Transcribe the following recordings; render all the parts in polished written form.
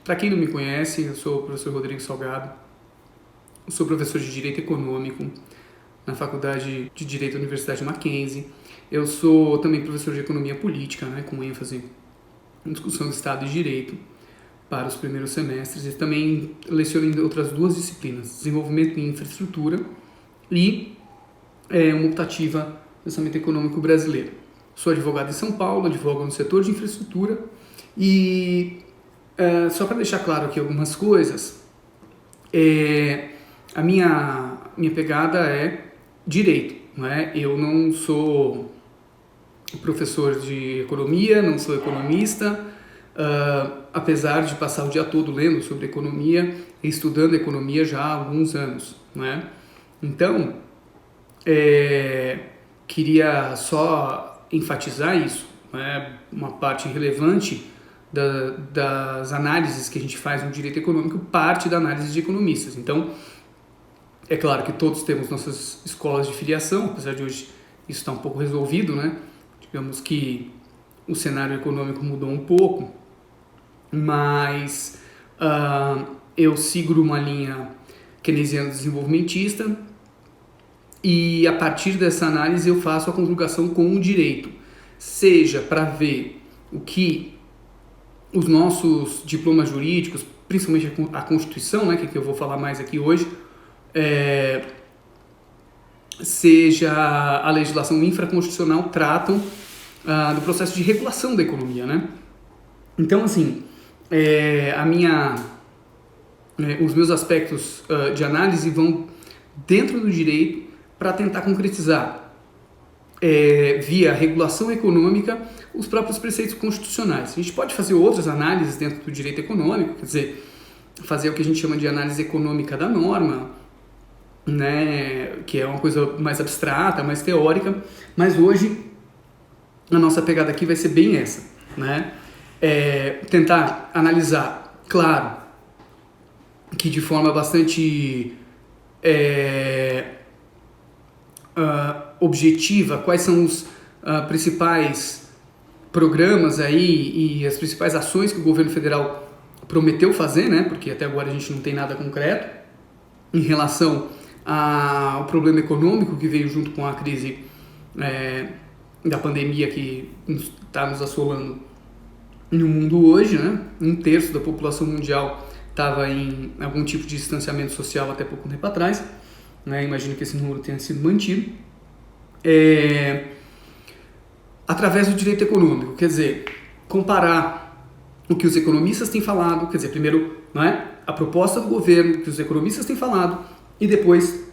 Para quem não me conhece, eu sou o professor Rodrigo Salgado, eu sou professor de Direito Econômico na Faculdade de Direito da Universidade Mackenzie. Eu sou também professor de Economia Política, né, com ênfase em discussão do Estado de Direito para os primeiros semestres, e também leciono em outras duas disciplinas, desenvolvimento em infraestrutura e uma optativa pensamento econômico brasileiro. Sou advogado em São Paulo, advogo no setor de infraestrutura e só para deixar claro aqui algumas coisas, a minha pegada é direito, não é? Eu não sou professor de economia, não sou economista, apesar de passar o dia todo lendo sobre economia e estudando economia já há alguns anos, não é? Então, queria só enfatizar isso, né? Uma parte relevante das análises que a gente faz no direito econômico parte da análise de economistas. Então, é claro que todos temos nossas escolas de filiação, apesar de hoje isso estar um pouco resolvido, né? Digamos que o cenário econômico mudou um pouco, mas eu sigo uma linha keynesiana desenvolvimentista e a partir dessa análise eu faço a conjugação com o direito, seja para ver o que os nossos diplomas jurídicos, principalmente a Constituição, né, que eu vou falar mais aqui hoje, seja a legislação infraconstitucional, tratam do processo de regulação da economia, né? Então, assim, os meus aspectos de análise vão dentro do direito para tentar concretizar, via regulação econômica, os próprios preceitos constitucionais. A gente pode fazer outras análises dentro do direito econômico, quer dizer, fazer o que a gente chama de análise econômica da norma, né, que é uma coisa mais abstrata, mais teórica, mas hoje a nossa pegada aqui vai ser bem essa, né? Tentar analisar, claro, que de forma bastante objetiva, quais são os principais programas aí e as principais ações que o governo federal prometeu fazer, né? Porque até agora a gente não tem nada concreto em relação ao problema econômico que veio junto com a crise da pandemia que está nos assolando no mundo hoje, né? 1/3 da população mundial estava em algum tipo de distanciamento social até pouco tempo atrás, né? Imagino que esse número tenha sido mantido. Através do direito econômico, quer dizer, comparar o que os economistas têm falado, quer dizer, primeiro, não é, a proposta do governo, que os economistas têm falado, e depois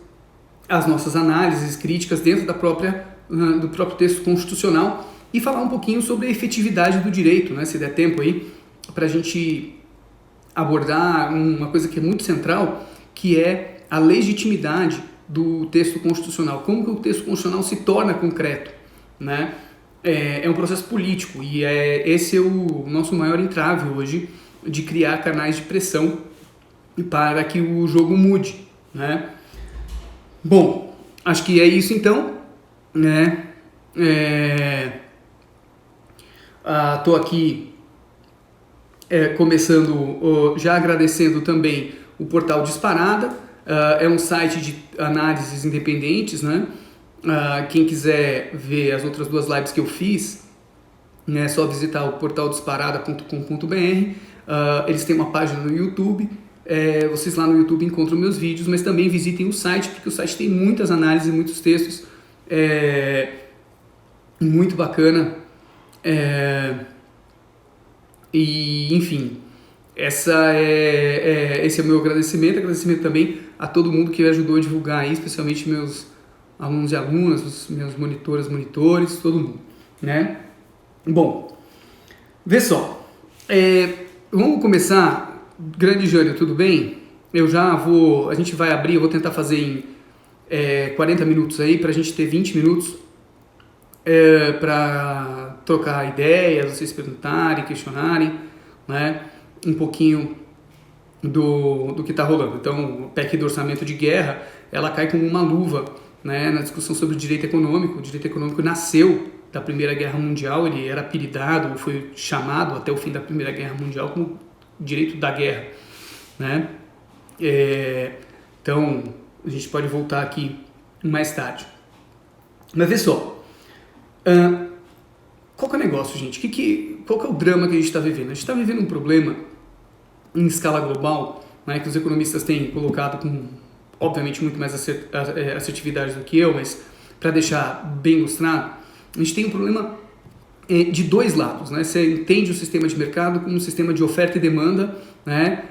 as nossas análises críticas dentro do próprio texto constitucional, e falar um pouquinho sobre a efetividade do direito, né, se der tempo aí, para a gente abordar uma coisa que é muito central, que é a legitimidade do texto constitucional, como que o texto constitucional se torna concreto, né? É um processo político e esse é o nosso maior entrave hoje de criar canais de pressão para que o jogo mude, né? Bom, acho que é isso então, né? Tô aqui começando, já agradecendo também o portal Disparada, é um site de análises independentes, né? Quem quiser ver as outras duas lives que eu fiz, né, é só visitar o portal disparada.com.br. Eles têm uma página no YouTube, vocês lá no YouTube encontram meus vídeos, mas também visitem o site, porque o site tem muitas análises, muitos textos, muito bacana. E, enfim, esse é o meu agradecimento também a todo mundo que me ajudou a divulgar aí, especialmente meus alunos e alunas, os meus monitores, todo mundo, né? Bom, vê só, vamos começar. Grande Jânio, tudo bem? A gente vai abrir, eu vou tentar fazer em 40 minutos aí, pra gente ter 20 minutos para trocar ideias, vocês perguntarem, questionarem, né? Um pouquinho do que está rolando. Então, o PEC do orçamento de guerra, ela cai como uma luva, né, na discussão sobre o direito econômico. O direito econômico nasceu da Primeira Guerra Mundial, ele era apelidado, foi chamado até o fim da Primeira Guerra Mundial como direito da guerra, né? Então, a gente pode voltar aqui mais tarde. Mas vê só, qual que é o negócio, gente? Qual que é o drama que a gente está vivendo? A gente está vivendo um problema em escala global, né, que os economistas têm colocado com, obviamente, muito mais assertividade do que eu, mas para deixar bem ilustrado, a gente tem um problema de dois lados, né? Você entende o sistema de mercado como um sistema de oferta e demanda, né?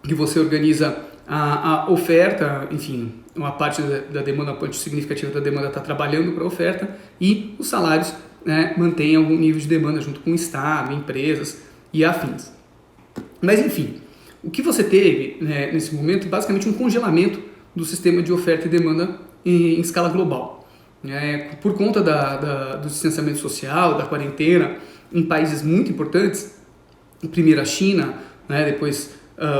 Que você organiza a oferta, enfim, uma parte da demanda, uma parte significativa da demanda está trabalhando para a oferta e os salários, né, mantêm algum nível de demanda junto com o Estado, empresas e afins. Mas enfim, o que você teve, né, nesse momento é basicamente um congelamento do sistema de oferta e demanda em escala global. Por conta do distanciamento social, da quarentena, em países muito importantes, primeiro a China, né, depois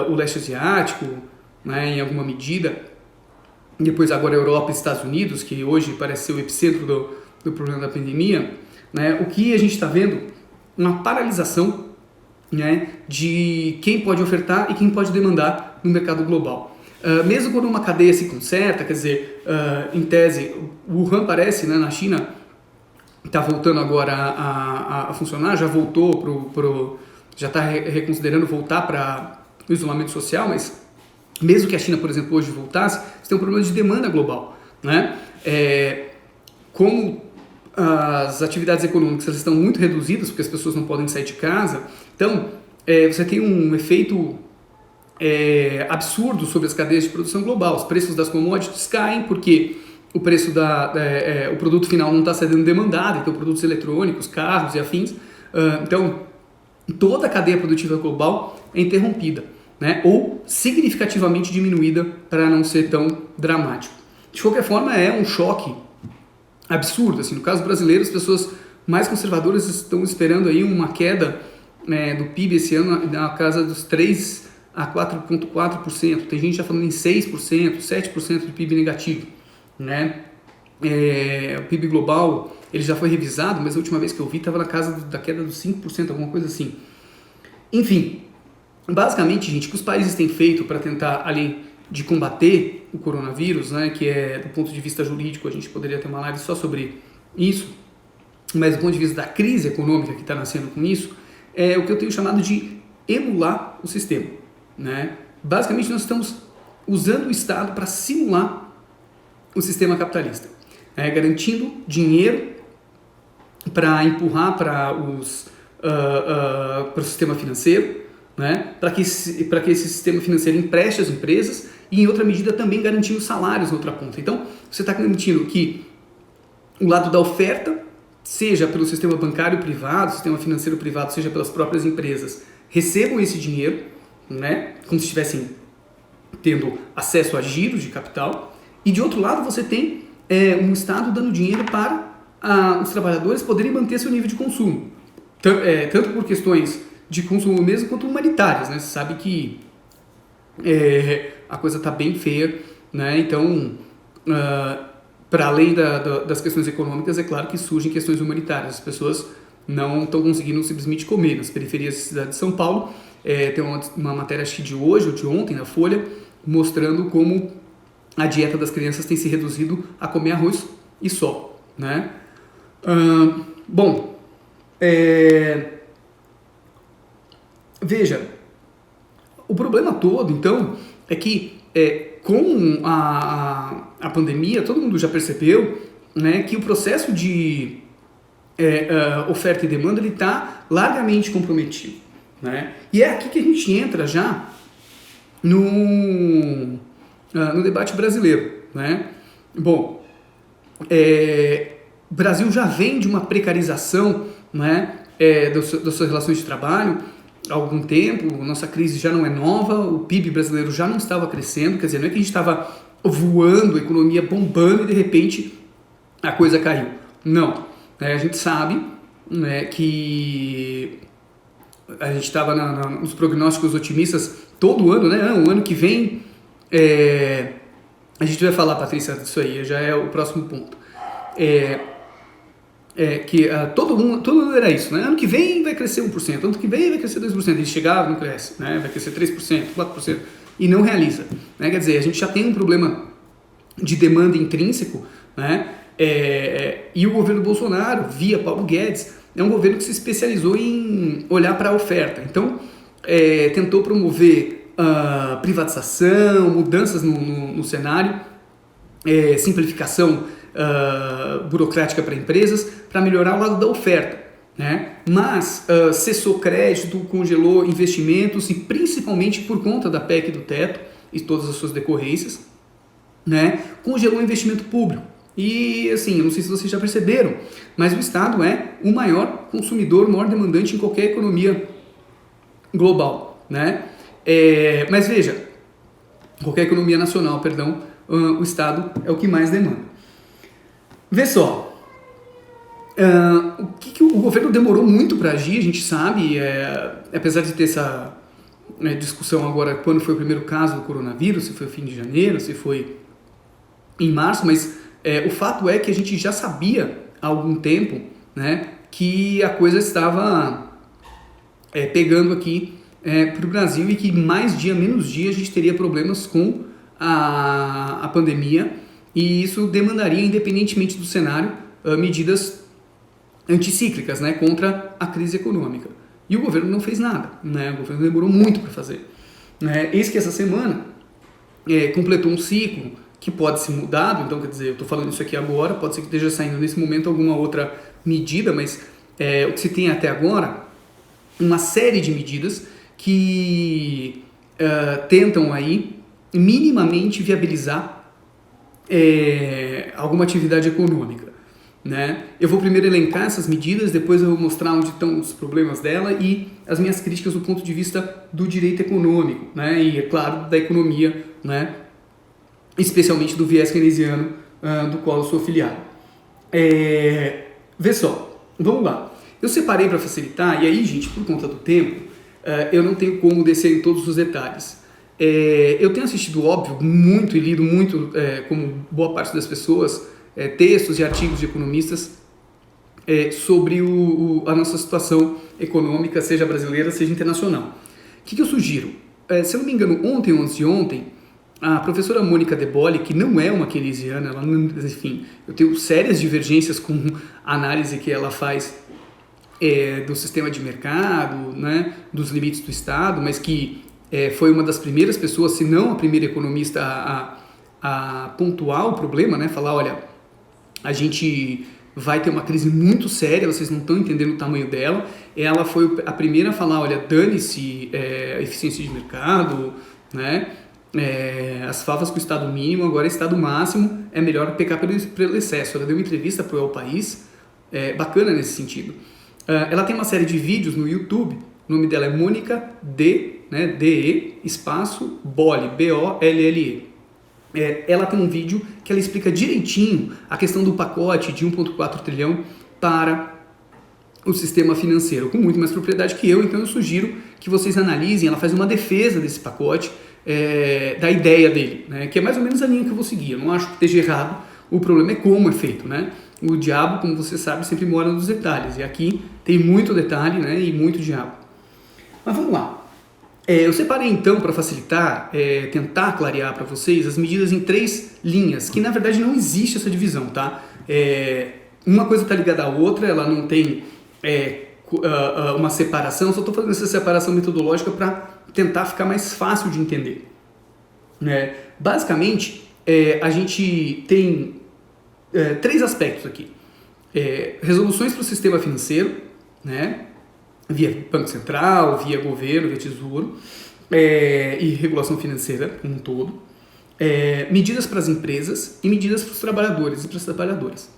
o leste asiático, né, em alguma medida, depois agora a Europa e Estados Unidos, que hoje parece ser o epicentro do problema da pandemia, né, o que a gente está vendo? Uma paralisação, né, de quem pode ofertar e quem pode demandar no mercado global. Mesmo quando uma cadeia se conserta, quer dizer, em tese, o Wuhan parece, né, na China, está voltando agora a funcionar, já voltou já está reconsiderando voltar para o isolamento social, mas mesmo que a China, por exemplo, hoje voltasse, você tem um problema de demanda global, né? Como as atividades econômicas elas estão muito reduzidas, porque as pessoas não podem sair de casa, então você tem um efeito absurdo sobre as cadeias de produção global. Os preços das commodities caem porque o preço o produto final não está sendo demandado, então produtos eletrônicos, carros e afins, então toda a cadeia produtiva global é interrompida, né, ou significativamente diminuída para não ser tão dramático. De qualquer forma, é um choque absurdo. Assim, no caso brasileiro, as pessoas mais conservadoras estão esperando aí uma queda, né, do PIB esse ano na casa dos 3 a 4,4%. Tem gente já falando em 6%, 7% de PIB negativo, né? O PIB global ele já foi revisado, mas a última vez que eu vi estava na casa da queda dos 5%, alguma coisa assim. Enfim, basicamente, gente, o que os países têm feito para tentar, além de combater o coronavírus, né, que do ponto de vista jurídico, a gente poderia ter uma live só sobre isso, mas do ponto de vista da crise econômica que está nascendo com isso, é o que eu tenho chamado de emular o sistema, né? Basicamente, nós estamos usando o Estado para simular o sistema capitalista, garantindo dinheiro para empurrar para o sistema financeiro, né, para que esse sistema financeiro empreste às empresas e, em outra medida, também garantindo salários na outra ponta. Então, você está garantindo que o lado da oferta, seja pelo sistema bancário privado, sistema financeiro privado, seja pelas próprias empresas, recebam esse dinheiro, né, como se estivessem tendo acesso a giros de capital, e de outro lado você tem um Estado dando dinheiro para os trabalhadores poderem manter seu nível de consumo, tanto por questões de consumo mesmo quanto humanitárias, né? Você sabe que a coisa está bem feia, né? Então, para além das questões econômicas, é claro que surgem questões humanitárias. As pessoas não estão conseguindo simplesmente comer. Nas periferias da cidade de São Paulo, tem uma matéria, acho que de hoje ou de ontem, na Folha, mostrando como a dieta das crianças tem se reduzido a comer arroz e só, né? Bom, veja, o problema todo, então, é que com a pandemia, todo mundo já percebeu, né, que o processo de oferta e demanda está largamente comprometido, né? E é aqui que a gente entra já no debate brasileiro, né? Bom, o Brasil já vem de uma precarização, né, das suas relações de trabalho há algum tempo. Nossa crise já não é nova, o PIB brasileiro já não estava crescendo, quer dizer, não é que a gente estava voando, a economia bombando e de repente a coisa caiu. Não, a gente sabe, né, que a gente estava nos prognósticos otimistas todo ano, né? O ano que vem a gente vai falar, Patrícia, disso aí, já é o próximo ponto. todo mundo era isso, né? Ano que vem vai crescer 1%, ano que vem vai crescer 2%, ele chegava, não cresce, né? Vai crescer 3%, 4%, e não realiza, né? Quer dizer, a gente já tem um problema de demanda intrínseco, né? E o governo Bolsonaro, via Paulo Guedes, é um governo que se especializou em olhar para a oferta, então tentou promover privatização, mudanças no cenário, simplificação burocrática para empresas, para melhorar o lado da oferta, né? Mas cessou crédito, congelou investimentos e principalmente por conta da PEC do teto e todas as suas decorrências, né? Congelou o investimento público. E assim, eu não sei se vocês já perceberam, mas o Estado é o maior consumidor, o maior demandante em qualquer economia global, né? Mas veja, qualquer economia nacional, perdão, o Estado é o que mais demanda. Vê só, o governo demorou muito para agir, a gente sabe, apesar de ter essa discussão agora quando foi o primeiro caso do coronavírus, se foi fim de janeiro, se foi em março, mas o fato é que a gente já sabia há algum tempo, né, que a coisa estava pegando aqui para o Brasil e que mais dia, menos dia, a gente teria problemas com a pandemia, e isso demandaria, independentemente do cenário, medidas anticíclicas, né, contra a crise econômica. E o governo não fez nada, né, o governo demorou muito para fazer. Eis que essa semana completou um ciclo que pode ser mudado, então quer dizer, eu estou falando isso aqui agora, pode ser que esteja saindo nesse momento alguma outra medida, mas o que se tem até agora, uma série de medidas que tentam aí minimamente viabilizar alguma atividade econômica, né? Eu vou primeiro elencar essas medidas, depois eu vou mostrar onde estão os problemas dela e as minhas críticas do ponto de vista do direito econômico, né? E, é claro, da economia, né? Especialmente do viés keynesiano, do qual eu sou filiado. Vê só, vamos lá. Eu separei para facilitar, e aí, gente, por conta do tempo, eu não tenho como descer em todos os detalhes. Eu tenho assistido, óbvio, muito e lido muito, como boa parte das pessoas, textos e artigos de economistas sobre a nossa situação econômica, seja brasileira, seja internacional. O que eu sugiro? Se eu não me engano, ontem ou antes de ontem, a professora Mônica De Bolle, que não é uma keynesiana, ela não, enfim, eu tenho sérias divergências com a análise que ela faz do sistema de mercado, né, dos limites do Estado, mas que foi uma das primeiras pessoas, se não a primeira economista a pontuar o problema, né, falar, olha, a gente vai ter uma crise muito séria, vocês não estão entendendo o tamanho dela. Ela foi a primeira a falar, olha, dane-se a eficiência de mercado, né, as favas com o Estado mínimo, agora é Estado máximo, é melhor pecar pelo excesso. Ela deu uma entrevista para o El País, bacana nesse sentido. Ela tem uma série de vídeos no YouTube, o nome dela é Mônica D-E, espaço, Bolle, B-O-L-L-E. Ela tem um vídeo que ela explica direitinho a questão do pacote de 1,4 trilhão para o sistema financeiro, com muito mais propriedade que eu, então eu sugiro que vocês analisem. Ela faz uma defesa desse pacote, da ideia dele, né, que é mais ou menos a linha que eu vou seguir. Eu não acho que esteja errado, o problema é como é feito, né? O diabo, como você sabe, sempre mora nos detalhes, e aqui tem muito detalhe, né, e muito diabo. Mas vamos lá. Eu separei então, para facilitar, tentar clarear para vocês as medidas em 3 linhas, que na verdade não existe essa divisão, tá? Uma coisa está ligada à outra, ela não tem uma separação, só estou fazendo essa separação metodológica para tentar ficar mais fácil de entender. Basicamente, a gente tem 3 aspectos aqui. Resoluções para o sistema financeiro, né? Via Banco Central, via governo, via Tesouro, e regulação financeira como um todo, medidas para as empresas e medidas para os trabalhadores e para as trabalhadoras.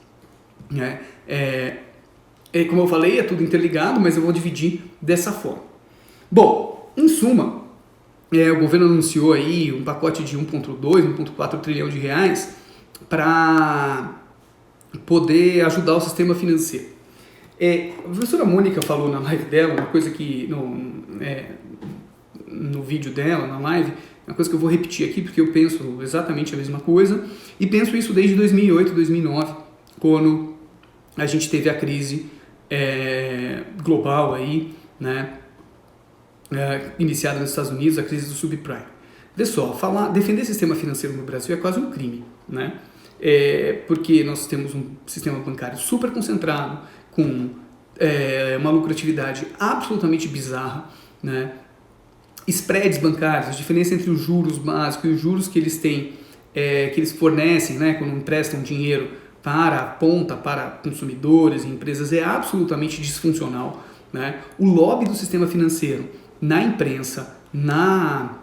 Como eu falei, é tudo interligado, mas eu vou dividir dessa forma. Bom, em suma, o governo anunciou aí um pacote de 1,2, 1,4 trilhão de reais para poder ajudar o sistema financeiro. A professora Mônica falou na live dela, uma coisa que no vídeo dela, na live, uma coisa que eu vou repetir aqui porque eu penso exatamente a mesma coisa e penso isso desde 2008, 2009, quando a gente teve a crise global aí, né, iniciada nos Estados Unidos, a crise do subprime. Vê só, defender sistema financeiro no Brasil é quase um crime, né? Porque nós temos um sistema bancário super concentrado, com uma lucratividade absolutamente bizarra, né? Spreads bancários, a diferença entre os juros básicos e os juros que eles têm, que eles fornecem, né, quando emprestam dinheiro para a ponta, para consumidores e empresas, é absolutamente disfuncional, né? O lobby do sistema financeiro na imprensa, na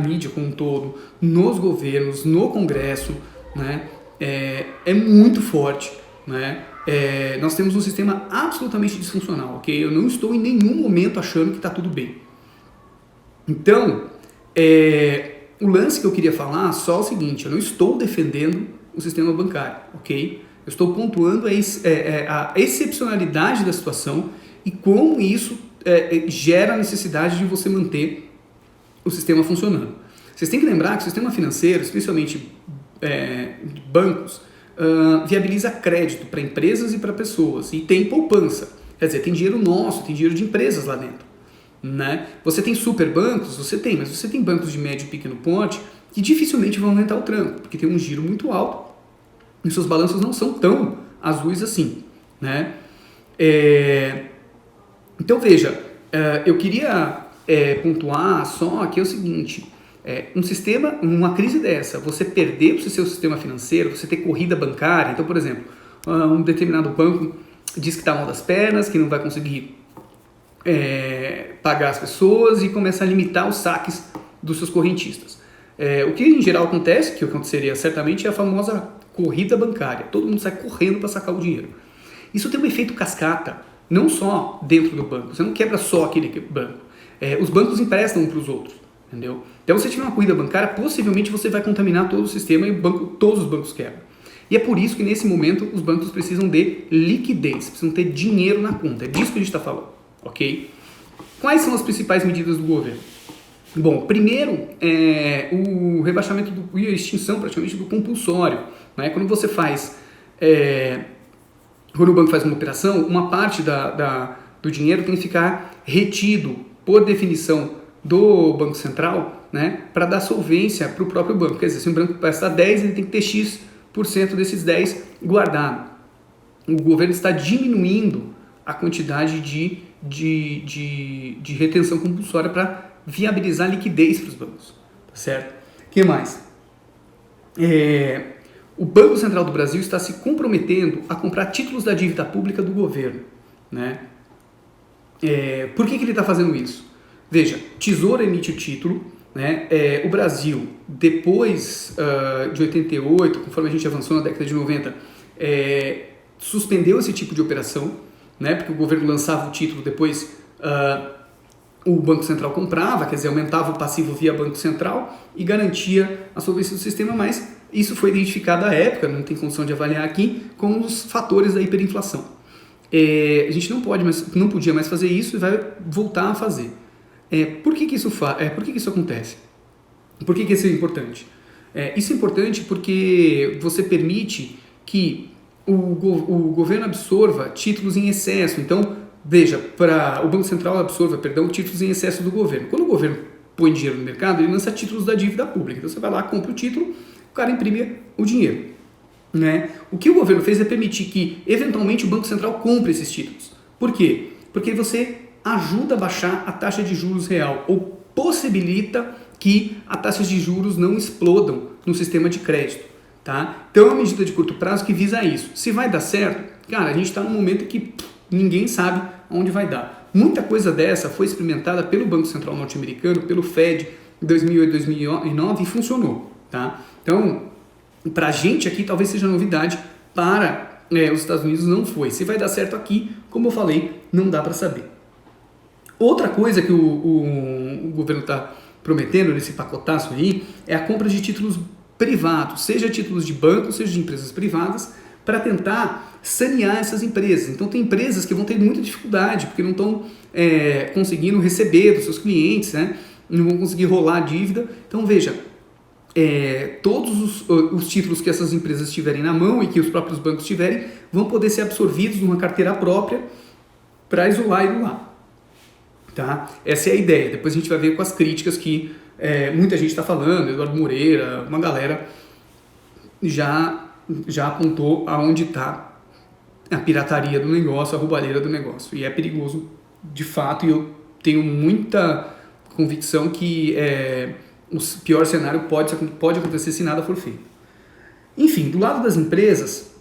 mídia como um todo, nos governos, no Congresso, né, é muito forte, né? Nós temos um sistema absolutamente disfuncional, ok? Eu não estou em nenhum momento achando que está tudo bem. Então, o lance que eu queria falar só é o seguinte: eu não estou defendendo o sistema bancário, ok? Eu estou pontuando a excepcionalidade da situação e como isso gera a necessidade de você manter o sistema funcionando. Vocês têm que lembrar que o sistema financeiro, especialmente bancos, viabiliza crédito para empresas e para pessoas, e tem poupança, quer dizer, tem dinheiro nosso, tem dinheiro de empresas lá dentro, né? Você tem super bancos? Você tem, mas você tem bancos de médio e pequeno porte que dificilmente vão aumentar o tranco, porque tem um giro muito alto e seus balanços não são tão azuis assim, né? Então veja, eu queria pontuar só que é o seguinte: uma crise dessa, você perder o seu sistema financeiro, você ter corrida bancária. Então, por exemplo, um determinado banco diz que está mal das pernas, que não vai conseguir pagar as pessoas e começa a limitar os saques dos seus correntistas. O que em geral acontece, que aconteceria certamente, é a famosa corrida bancária. Todo mundo sai correndo para sacar o dinheiro. Isso tem um efeito cascata, não só dentro do banco. Você não quebra só aquele banco. Os bancos emprestam um para os outros, entendeu? Então, se você tiver uma corrida bancária, possivelmente você vai contaminar todo o sistema e todos os bancos quebram. E é por isso que, nesse momento, os bancos precisam de liquidez, precisam ter dinheiro na conta. É disso que a gente está falando, ok? Quais são as principais medidas do governo? Bom, primeiro, o rebaixamento e a extinção, praticamente, do compulsório, né? Quando você faz... quando o banco faz uma operação, uma parte do dinheiro tem que ficar retido, por definição do Banco Central, né, para dar solvência para o próprio banco. Quer dizer, se um banco prestar 10, ele tem que ter X% desses 10 guardado. O governo está diminuindo a quantidade de retenção compulsória para viabilizar liquidez para os bancos. Tá certo? O que mais? O Banco Central do Brasil está se comprometendo a comprar títulos da dívida pública do governo, né? Por que ele está fazendo isso? Veja, Tesouro emite o título, né? O Brasil, depois de 88, conforme a gente avançou na década de 90, suspendeu esse tipo de operação, né? Porque o governo lançava o título, depois o Banco Central comprava, quer dizer, aumentava o passivo via Banco Central e garantia a solvência do sistema, mas isso foi identificado à época, não tem condição de avaliar aqui, como os fatores da hiperinflação. A gente não podia mais fazer isso e vai voltar a fazer. Por que isso acontece? Por que isso é importante? Isso é importante porque você permite que o governo absorva títulos em excesso. Então, veja, o Banco Central absorva, títulos em excesso do governo. Quando o governo põe dinheiro no mercado, ele lança títulos da dívida pública. Então, você vai lá, compra o título, o cara imprime o dinheiro, né? O que o governo fez é permitir que, eventualmente, o Banco Central compre esses títulos. Por quê? Porque você ajuda a baixar a taxa de juros real, ou possibilita que a taxa de juros não explodam no sistema de crédito, tá? Então, é uma medida de curto prazo que visa isso. Se vai dar certo, cara, a gente está num momento que ninguém sabe onde vai dar. Muita coisa dessa foi experimentada pelo Banco Central norte-americano, pelo Fed, em 2008, 2009, e funcionou, tá? Então, para a gente aqui talvez seja novidade, para os Estados Unidos não foi. Se vai dar certo aqui, como eu falei, não dá para saber. Outra coisa que o governo está prometendo nesse pacotaço aí é a compra de títulos privados, seja títulos de bancos, seja de empresas privadas, para tentar sanear essas empresas. Então tem empresas que vão ter muita dificuldade, porque não estão conseguindo receber dos seus clientes, né? Não vão conseguir rolar a dívida. Então veja, todos os títulos que essas empresas tiverem na mão e que os próprios bancos tiverem vão poder ser absorvidos numa carteira própria para isolar e ilular. Tá? Essa é a ideia. Depois a gente vai ver com as críticas que muita gente está falando, Eduardo Moreira, uma galera já apontou aonde está a pirataria do negócio, a roubalheira do negócio. E é perigoso de fato, e eu tenho muita convicção que o pior cenário pode acontecer se nada for feito. Enfim, do lado das empresas,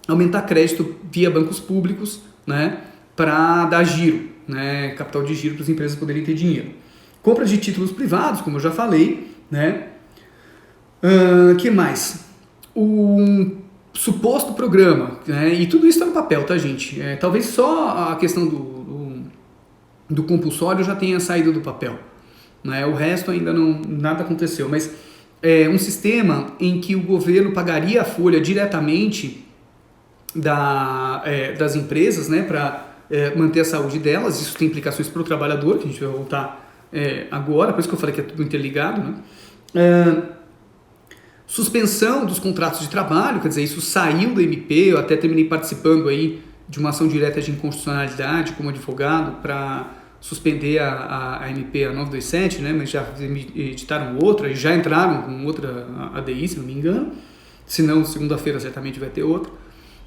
aumentar crédito via bancos públicos, né, para dar giro, né, capital de giro para as empresas poderem ter dinheiro. Compras de títulos privados, como eu já falei, né? Que mais? Um suposto programa, né? E tudo isso está no papel, tá, gente? Talvez só a questão do compulsório já tenha saído do papel, né? O resto ainda nada aconteceu, mas um sistema em que o governo pagaria a folha diretamente das empresas, né, para manter a saúde delas. Isso tem implicações para o trabalhador, que a gente vai voltar agora, por isso que eu falei que é tudo interligado, né? Suspensão dos contratos de trabalho, quer dizer, isso saiu da MP, eu até terminei participando aí de uma ação direta de inconstitucionalidade como advogado para suspender a MP, a 927, né, mas já editaram outra e já entraram com outra ADI, se não me engano, se não, segunda-feira certamente vai ter outra,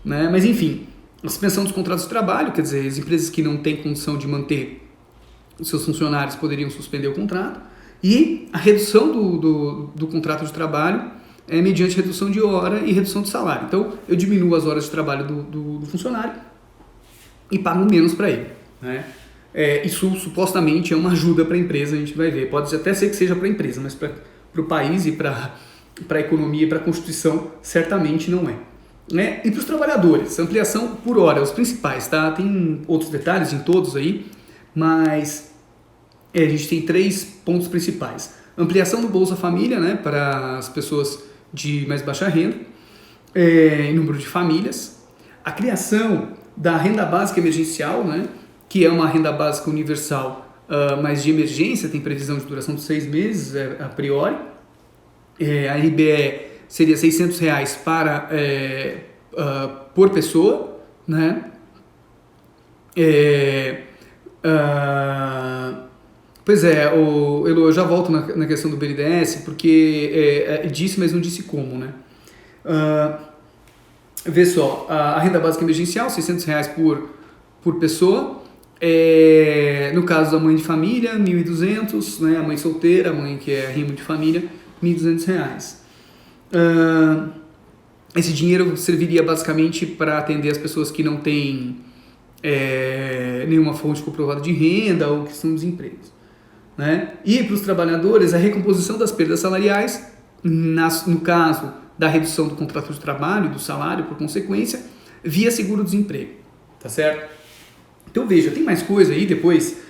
né, mas enfim, a suspensão dos contratos de trabalho, quer dizer, as empresas que não têm condição de manter os seus funcionários poderiam suspender o contrato, e a redução do contrato de trabalho mediante redução de hora e redução de salário. Então, eu diminuo as horas de trabalho do funcionário e pago menos para ele, né? Isso supostamente é uma ajuda para a empresa, a gente vai ver. Pode até ser que seja para a empresa, mas para o país e para a economia e para a Constituição, certamente não é. Né? E para os trabalhadores, ampliação por hora, os principais, tá? Tem outros detalhes em todos aí, mas a gente tem 3 pontos principais. Ampliação do Bolsa Família, né, para as pessoas de mais baixa renda, número de famílias. A criação da renda básica emergencial, né, que é uma renda básica universal, mas de emergência, tem previsão de duração de 6 meses, a priori. A RBE seria R$600 por pessoa, né? Pois eu já volto na questão do BNDES, porque disse, mas não disse como, né? Vê só, a renda básica emergencial, R$600 por pessoa. No caso da mãe de família, R$1.200, né? A mãe solteira, a mãe que é rimo de família, R$1.200. Esse dinheiro serviria basicamente para atender as pessoas que não têm nenhuma fonte comprovada de renda ou que estão em desemprego, né? E para os trabalhadores, a recomposição das perdas salariais, no caso da redução do contrato de trabalho, do salário por consequência, via seguro-desemprego, tá certo? Então veja, tem mais coisa aí depois.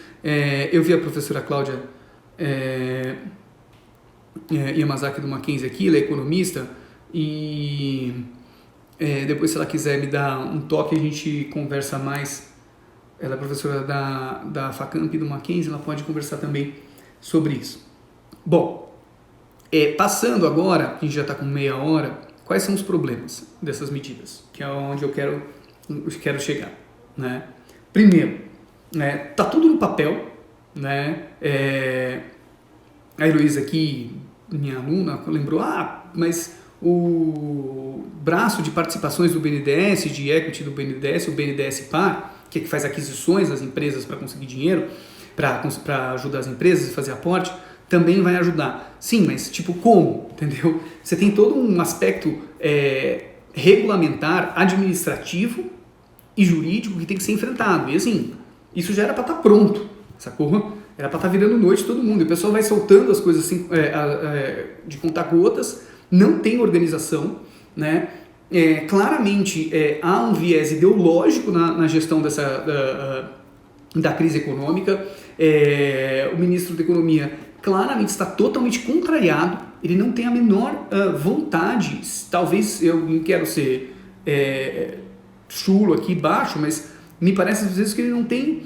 Eu vi a professora Cláudia Yamazaki do Mackenzie aqui, ela é economista, e depois, se ela quiser me dar um toque, a gente conversa mais. Ela é professora da Facamp do Mackenzie, ela pode conversar também sobre isso. Bom, passando agora, a gente já está com meia hora, quais são os problemas dessas medidas? Que é onde eu quero chegar, né? Primeiro, tá tudo no papel, né? A Heloísa aqui, minha aluna, lembrou, mas o braço de participações do BNDES, de equity do BNDES, o BNDES Par, que faz aquisições das empresas para conseguir dinheiro, para ajudar as empresas a fazer aporte, também vai ajudar. Sim, mas tipo como? Entendeu? Você tem todo um aspecto regulamentar, administrativo e jurídico que tem que ser enfrentado. E assim, isso já era para estar pronto, sacou? Era para estar virando noite todo mundo. E o pessoal vai soltando as coisas assim, de contar gotas, não tem organização, né? Claramente há um viés ideológico na gestão da crise econômica. O ministro da Economia claramente está totalmente contrariado, ele não tem a menor vontade, talvez eu não quero ser chulo aqui, baixo, mas me parece às vezes que ele não tem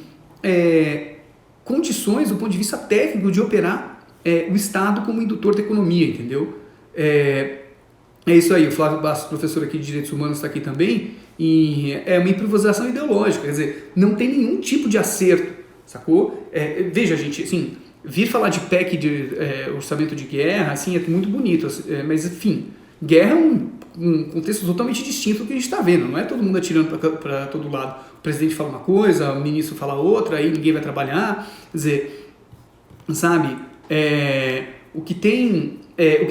condições do ponto de vista técnico de operar o Estado como indutor da economia, entendeu? É isso aí, o Flávio Bastos, professor aqui de Direitos Humanos, está aqui também, e é uma improvisação ideológica, quer dizer, não tem nenhum tipo de acerto, sacou? Veja, gente, assim, vir falar de PEC, de orçamento de guerra, assim, é muito bonito, mas enfim, guerra é um contexto totalmente distinto do que a gente está vendo, não é todo mundo atirando para todo lado. O presidente fala uma coisa, o ministro fala outra, aí ninguém vai trabalhar, quer dizer, sabe, o que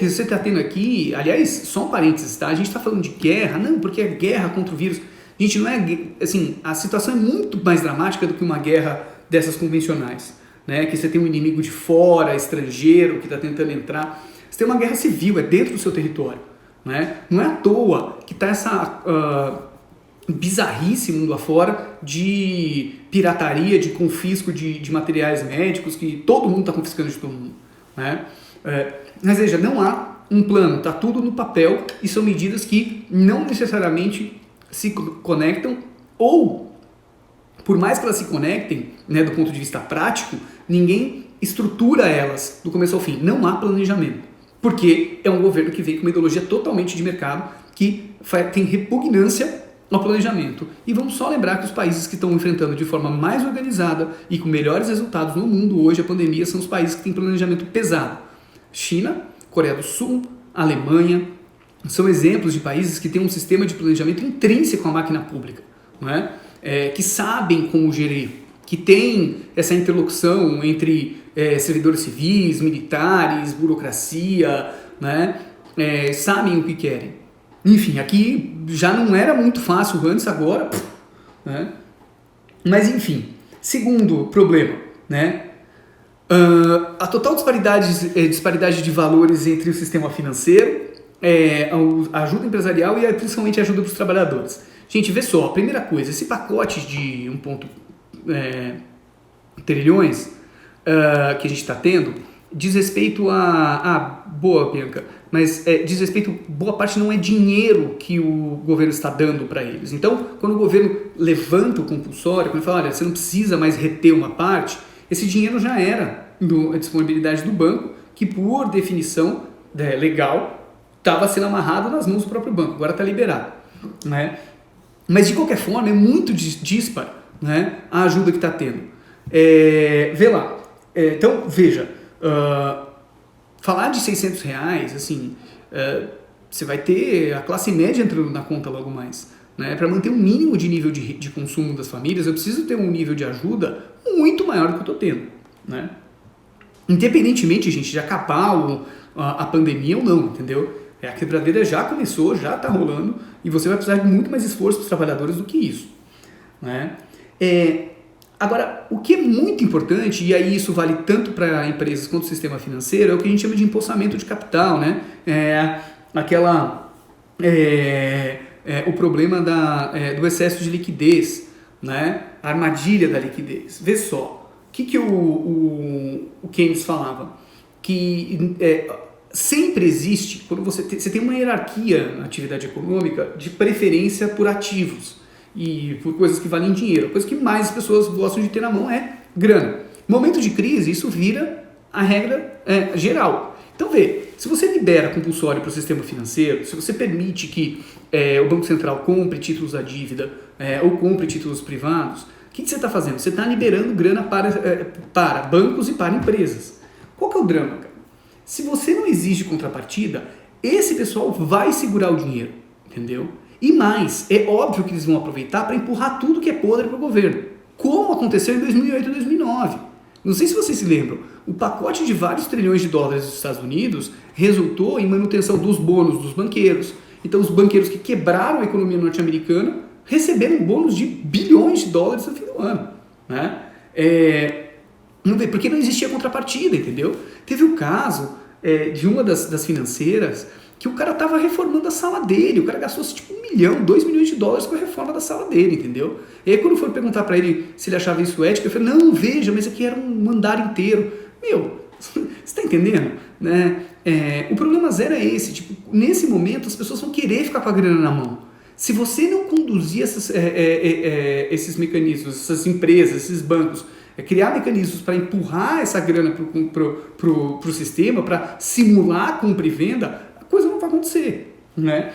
você está tendo aqui, aliás, só um parênteses, tá? A gente está falando de guerra, não, porque é guerra contra o vírus. Gente, não é, assim, a situação é muito mais dramática do que uma guerra dessas convencionais, né? Que você tem um inimigo de fora, estrangeiro, que está tentando entrar. Você tem uma guerra civil, é dentro do seu território, né? Não é à toa que está essa bizarrice mundo afora de pirataria, de confisco de materiais médicos, que todo mundo está confiscando de todo mundo, né? Mas veja, não há um plano, está tudo no papel e são medidas que não necessariamente se conectam ou, por mais que elas se conectem, né, do ponto de vista prático, ninguém estrutura elas do começo ao fim. Não há planejamento, porque é um governo que vem com uma ideologia totalmente de mercado que tem repugnância ao planejamento. E vamos só lembrar que os países que estão enfrentando de forma mais organizada e com melhores resultados no mundo hoje, a pandemia, são os países que têm planejamento pesado. China, Coreia do Sul, Alemanha, são exemplos de países que têm um sistema de planejamento intrínseco à máquina pública, não é? Que sabem como gerir, que tem essa interlocução entre servidores civis, militares, burocracia, né? Sabem o que querem. Enfim, aqui já não era muito fácil antes, agora, né? Mas enfim, segundo problema, né? A total disparidade de valores entre o sistema financeiro, a ajuda empresarial e principalmente a ajuda para os trabalhadores. Gente, vê só, a primeira coisa, esse pacote de 1,1 trilhões que a gente está tendo diz respeito boa, Bianca, mas diz respeito, boa parte não é dinheiro que o governo está dando para eles. Então, quando o governo levanta o compulsório, quando ele fala, olha, você não precisa mais reter uma parte, esse dinheiro já era a disponibilidade do banco, que por definição legal estava sendo amarrado nas mãos do próprio banco, agora está liberado, né? Mas de qualquer forma é muito dispar, né, a ajuda que está tendo. Vê lá, então veja, falar de R$600, assim, você vai ter a classe média entrando na conta logo mais, né? Para manter um mínimo de nível de consumo das famílias, eu preciso ter um nível de ajuda muito maior do que eu estou tendo, né? Independentemente, gente, de acabar a pandemia ou não, entendeu? A quebradeira já começou, já está rolando, e você vai precisar de muito mais esforço dos trabalhadores do que isso, né? Agora, o que é muito importante, e aí isso vale tanto para empresas quanto o sistema financeiro, é o que a gente chama de empossamento de capital, né? O problema do excesso de liquidez, né? A armadilha da liquidez. Vê só, o que o Keynes falava? Que sempre existe, quando você tem uma hierarquia na atividade econômica de preferência por ativos e por coisas que valem dinheiro. A coisa que mais as pessoas gostam de ter na mão é grana. Momento de crise, isso vira a regra geral. Então se você libera compulsório para o sistema financeiro, se você permite que o Banco Central compre títulos da dívida ou compre títulos privados, o que você está fazendo? Você está liberando grana para bancos e para empresas. Qual que é o drama, cara? Se você não exige contrapartida, esse pessoal vai segurar o dinheiro, entendeu? E mais, é óbvio que eles vão aproveitar para empurrar tudo que é podre para o governo, como aconteceu em 2008 e 2009. Não sei se vocês se lembram, o pacote de vários trilhões de dólares dos Estados Unidos resultou em manutenção dos bônus dos banqueiros. Então os banqueiros que quebraram a economia norte-americana receberam bônus de bilhões de dólares no fim do ano, né? Porque não existia contrapartida, entendeu? Teve o caso de uma das financeiras que o cara estava reformando a sala dele, o cara gastou tipo 1 milhão, 2 milhões de dólares com a reforma da sala dele, entendeu? E aí quando foram perguntar para ele se ele achava isso ético, eu falei, não, veja, mas aqui era um andar inteiro. Meu, você está entendendo? Né? O problema zero é esse, tipo, nesse momento as pessoas vão querer ficar com a grana na mão. Se você não conduzir esses mecanismos, essas empresas, esses bancos, criar mecanismos para empurrar essa grana para o sistema, para simular compra e venda, a coisa acontecer, né?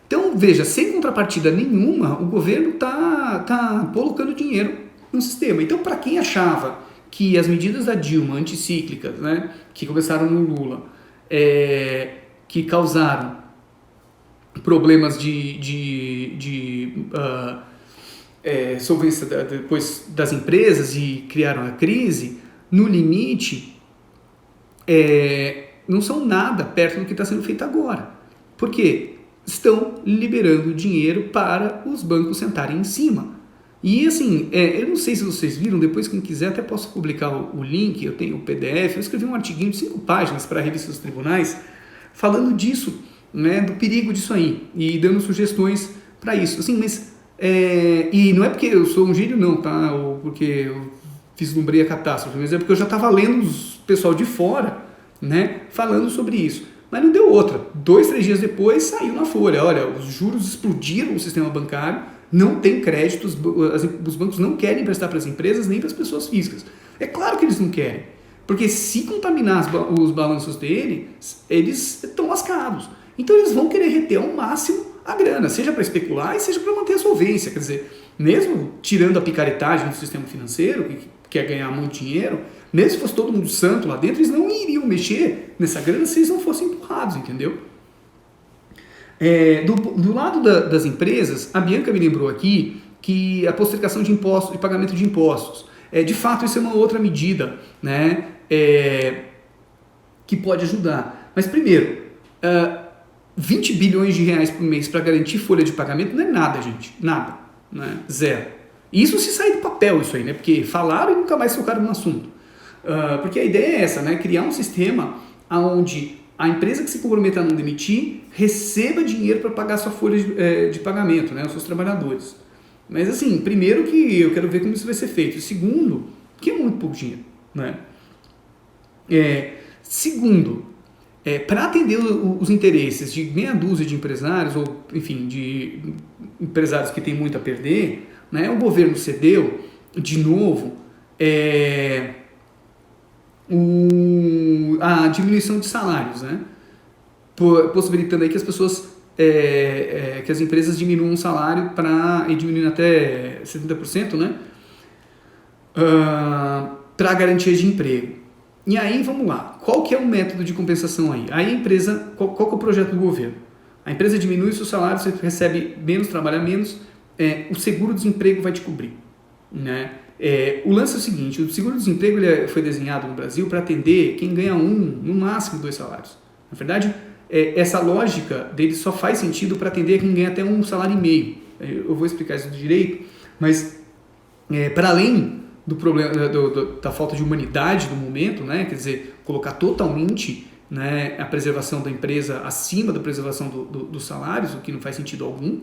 Então, veja, sem contrapartida nenhuma, o governo tá colocando dinheiro no sistema. Então, para quem achava que as medidas da Dilma, anticíclicas, né, que começaram no Lula, que causaram problemas de solvência depois das empresas e criaram a crise, no limite, não são nada perto do que está sendo feito agora. Por quê? Estão liberando dinheiro para os bancos sentarem em cima. E assim, eu não sei se vocês viram, depois quem quiser até posso publicar o link, eu tenho o PDF, eu escrevi um artiguinho de 5 páginas para a revista dos tribunais, falando disso, né, do perigo disso aí, e dando sugestões para isso. Assim, mas, e não é porque eu sou um gênio não, tá? Ou porque eu vislumbrei a catástrofe, mas é porque eu já estava lendo o pessoal de fora, né, falando sobre isso. Mas não deu outra. 2, 3 dias depois saiu na Folha. Olha, os juros explodiram no sistema bancário, não tem crédito, os bancos não querem emprestar para as empresas nem para as pessoas físicas. É claro que eles não querem, porque se contaminar os balanços deles, eles estão lascados. Então eles vão querer reter ao máximo a grana, seja para especular e seja para manter a solvência. Quer dizer, mesmo tirando a picaretagem do sistema financeiro, que quer ganhar muito dinheiro, mesmo se fosse todo mundo santo lá dentro, eles não iriam mexer nessa grana se eles não fossem empurrados, entendeu? Do lado das empresas, a Bianca me lembrou aqui que a postergação de impostos, de pagamento de impostos, de fato isso é uma outra medida, né, que pode ajudar. Mas primeiro, 20 bilhões de reais por mês para garantir folha de pagamento não é nada, gente, nada, né? Zero. Isso se sair do papel, isso aí, né? Porque falaram e nunca mais tocaram no assunto. Porque a ideia é essa, né? Criar um sistema onde a empresa que se comprometa a não demitir receba dinheiro para pagar sua folha de pagamento, né? Os seus trabalhadores. Mas assim, primeiro que eu quero ver como isso vai ser feito. Segundo, que é muito pouco dinheiro, né? Segundo, para atender os interesses de meia dúzia de empresários, ou enfim, de empresários que têm muito a perder, né, o governo cedeu, de novo, a diminuição de salários, né, possibilitando aí que as pessoas, que as empresas diminuam o salário e diminuindo até 70%, né, para garantia de emprego. E aí, vamos lá, qual que é o método de compensação aí? Aí a empresa, qual que é o projeto do governo? A empresa diminui o seu salário, você recebe menos, trabalha menos, o seguro-desemprego vai te cobrir, né? O lance é o seguinte, o seguro-desemprego ele foi desenhado no Brasil para atender quem ganha no máximo 2 salários. Na verdade, essa lógica dele só faz sentido para atender quem ganha até 1,5 salário. Eu vou explicar isso direito, mas para além do problema da falta de humanidade do momento, né? Quer dizer, colocar totalmente, né, a preservação da empresa acima da preservação dos salários, o que não faz sentido algum,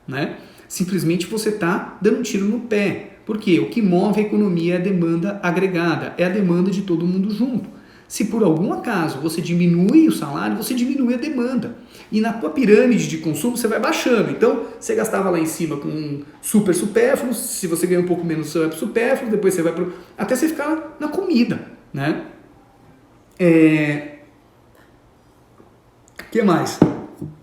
né? Simplesmente você está dando um tiro no pé. Por quê? O que move a economia é a demanda agregada, é a demanda de todo mundo junto. Se por algum acaso você diminui o salário, você diminui a demanda. E na tua pirâmide de consumo você vai baixando. Então, você gastava lá em cima com super supérfluo, se você ganha um pouco menos, você vai para o supérfluo, depois você vai para até você ficar na comida, né? Que mais?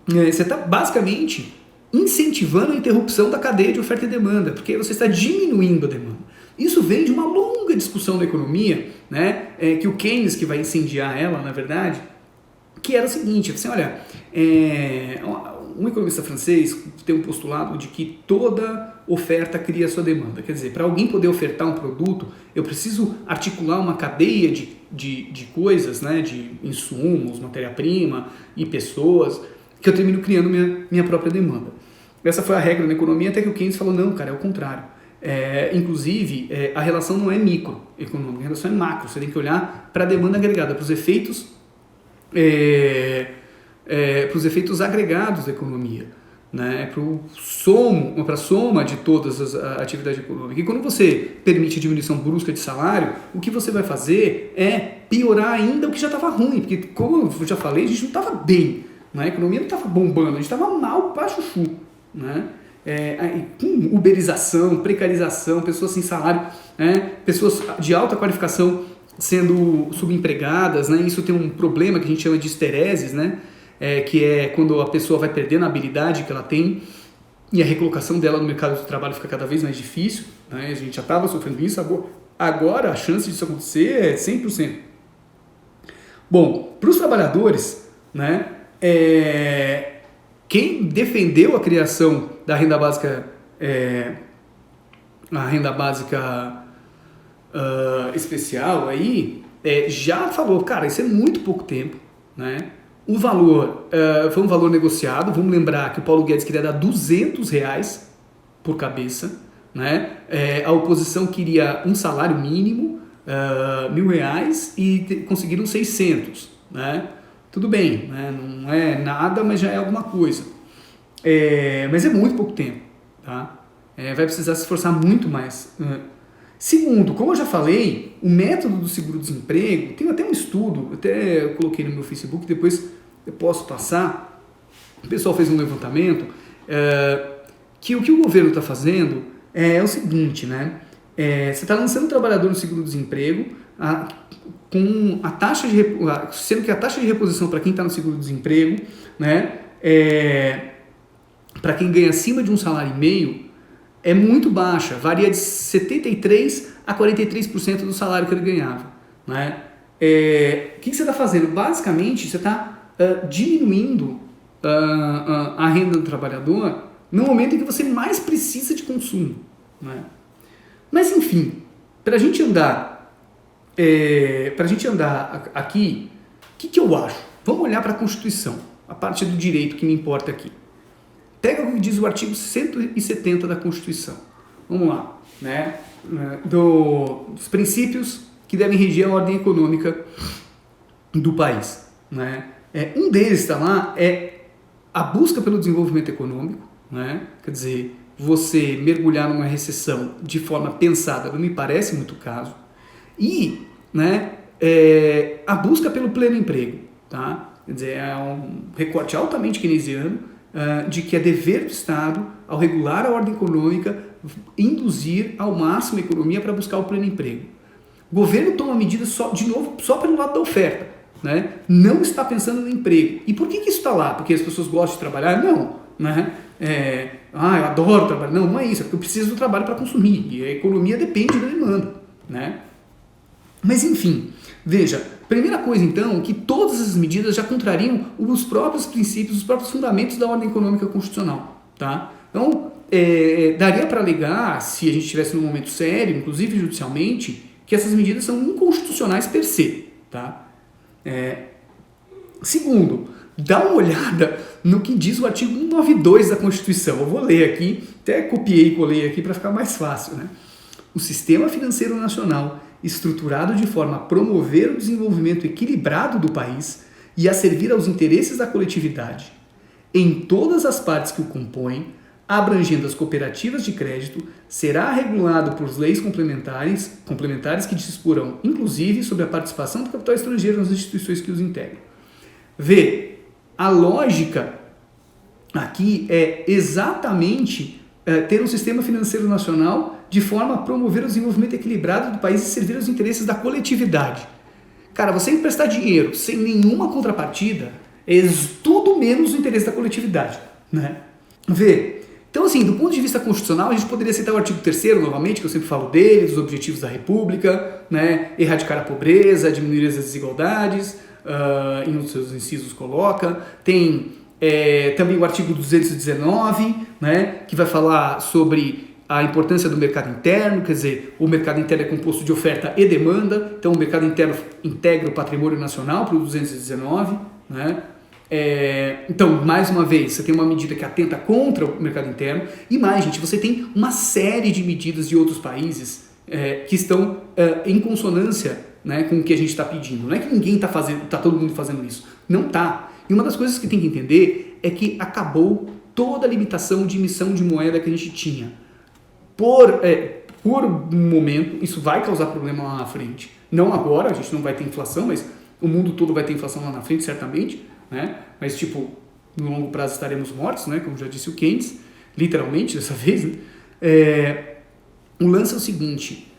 Você está basicamente incentivando a interrupção da cadeia de oferta e demanda, porque você está diminuindo a demanda. Isso vem de uma longa discussão da economia, né, que o Keynes, que vai incendiar ela, na verdade, que era o seguinte, assim, olha, um economista francês tem um postulado de que toda oferta cria sua demanda. Quer dizer, para alguém poder ofertar um produto, eu preciso articular uma cadeia de coisas, né, de insumos, matéria-prima e pessoas, que eu termino criando minha própria demanda. Essa foi a regra na economia, até que o Keynes falou, não, cara, é o contrário. Inclusive, a relação não é microeconômica, a relação é macro. Você tem que olhar para a demanda agregada, para os efeitos agregados da economia, né? Para a soma de todas as atividades econômicas. E quando você permite a diminuição brusca de salário, o que você vai fazer é piorar ainda o que já estava ruim, porque, como eu já falei, a gente não estava bem, né? A economia não estava bombando, a gente estava mal para chuchu, né? Com uberização, precarização, pessoas sem salário, né? Pessoas de alta qualificação sendo subempregadas, né? Isso tem um problema que a gente chama de histereses, né? Que é quando a pessoa vai perdendo a habilidade que ela tem e a recolocação dela no mercado de trabalho fica cada vez mais difícil, né? A gente já estava sofrendo isso, agora a chance disso acontecer é 100%. Bom, para os trabalhadores, né? Quem defendeu a criação da renda básica, especial aí, já falou, cara, isso é muito pouco tempo, né? O valor foi um valor negociado. Vamos lembrar que o Paulo Guedes queria dar R$200 por cabeça, né? A oposição queria um salário mínimo, R$1.000, e conseguiram 600, né? Tudo bem, né? Não é nada, mas já é alguma coisa. Mas é muito pouco tempo, tá? Vai precisar se esforçar muito mais. Segundo, como eu já falei, o método do seguro-desemprego, tem até um estudo, até eu coloquei no meu Facebook, depois eu posso passar, o pessoal fez um levantamento, que o que o governo está fazendo é o seguinte, né? Você está lançando o trabalhador no seguro-desemprego, com a taxa sendo que a taxa de reposição para quem está no seguro-desemprego, né, para quem ganha acima de um salário e meio, é muito baixa, varia de 73% a 43% do salário que ele ganhava, né? O que você está fazendo? Basicamente, você está diminuindo a renda do trabalhador no momento em que você mais precisa de consumo, né? Mas, enfim, para a gente andar aqui, o que eu acho? Vamos olhar para a Constituição, a parte do direito que me importa aqui. Pega o que diz o artigo 170 da Constituição. Vamos lá, né? Dos princípios que devem reger a ordem econômica do país, né? Um deles está lá, a busca pelo desenvolvimento econômico, né? Quer dizer, você mergulhar numa recessão de forma pensada não me parece muito caso. E, né, a busca pelo pleno emprego, tá? Quer dizer, é um recorte altamente keynesiano, de que é dever do Estado, ao regular a ordem econômica, induzir ao máximo a economia para buscar o pleno emprego. O governo toma medidas só pelo lado da oferta, né? Não está pensando no emprego. E por que isso está lá? Porque as pessoas gostam de trabalhar? Não, né? Eu adoro trabalhar. Não é isso, é porque eu preciso do trabalho para consumir, e a economia depende da demanda, né? Mas enfim, veja, primeira coisa então, que todas essas medidas já contrariam os próprios princípios, os próprios fundamentos da ordem econômica constitucional, tá? Então, daria para alegar, se a gente estivesse num momento sério, inclusive judicialmente, que essas medidas são inconstitucionais per se, tá? Segundo, dá uma olhada no que diz o artigo 192 da Constituição. Eu vou ler aqui, até copiei e colei aqui para ficar mais fácil, né? O sistema financeiro nacional, estruturado de forma a promover o desenvolvimento equilibrado do país e a servir aos interesses da coletividade, em todas as partes que o compõem, abrangendo as cooperativas de crédito, será regulado por leis complementares que disporão, inclusive, sobre a participação do capital estrangeiro nas instituições que os integram. Vê, a lógica aqui é exatamente ter um sistema financeiro nacional de forma a promover o desenvolvimento equilibrado do país e servir aos interesses da coletividade. Cara, você emprestar dinheiro sem nenhuma contrapartida é tudo menos o interesse da coletividade, né? Vê, então assim, do ponto de vista constitucional, a gente poderia citar o artigo 3º novamente, que eu sempre falo dele, dos objetivos da República, né? Erradicar a pobreza, diminuir as desigualdades, em um dos seus incisos coloca. Tem também o artigo 219, né? Que vai falar sobre a importância do mercado interno, quer dizer, o mercado interno é composto de oferta e demanda, então o mercado interno integra o patrimônio nacional para o 219, né? Então, mais uma vez, você tem uma medida que atenta contra o mercado interno, e mais, gente, você tem uma série de medidas de outros países que estão em consonância, né, com o que a gente está pedindo. Não é que ninguém está fazendo, está todo mundo fazendo isso. Não está. E uma das coisas que tem que entender é que acabou toda a limitação de emissão de moeda que a gente tinha. Por um momento, isso vai causar problema lá na frente. Não agora, a gente não vai ter inflação, mas o mundo todo vai ter inflação lá na frente, certamente, né? Mas, tipo, no longo prazo estaremos mortos, né? Como já disse o Keynes, literalmente, dessa vez, né? O lance é o seguinte,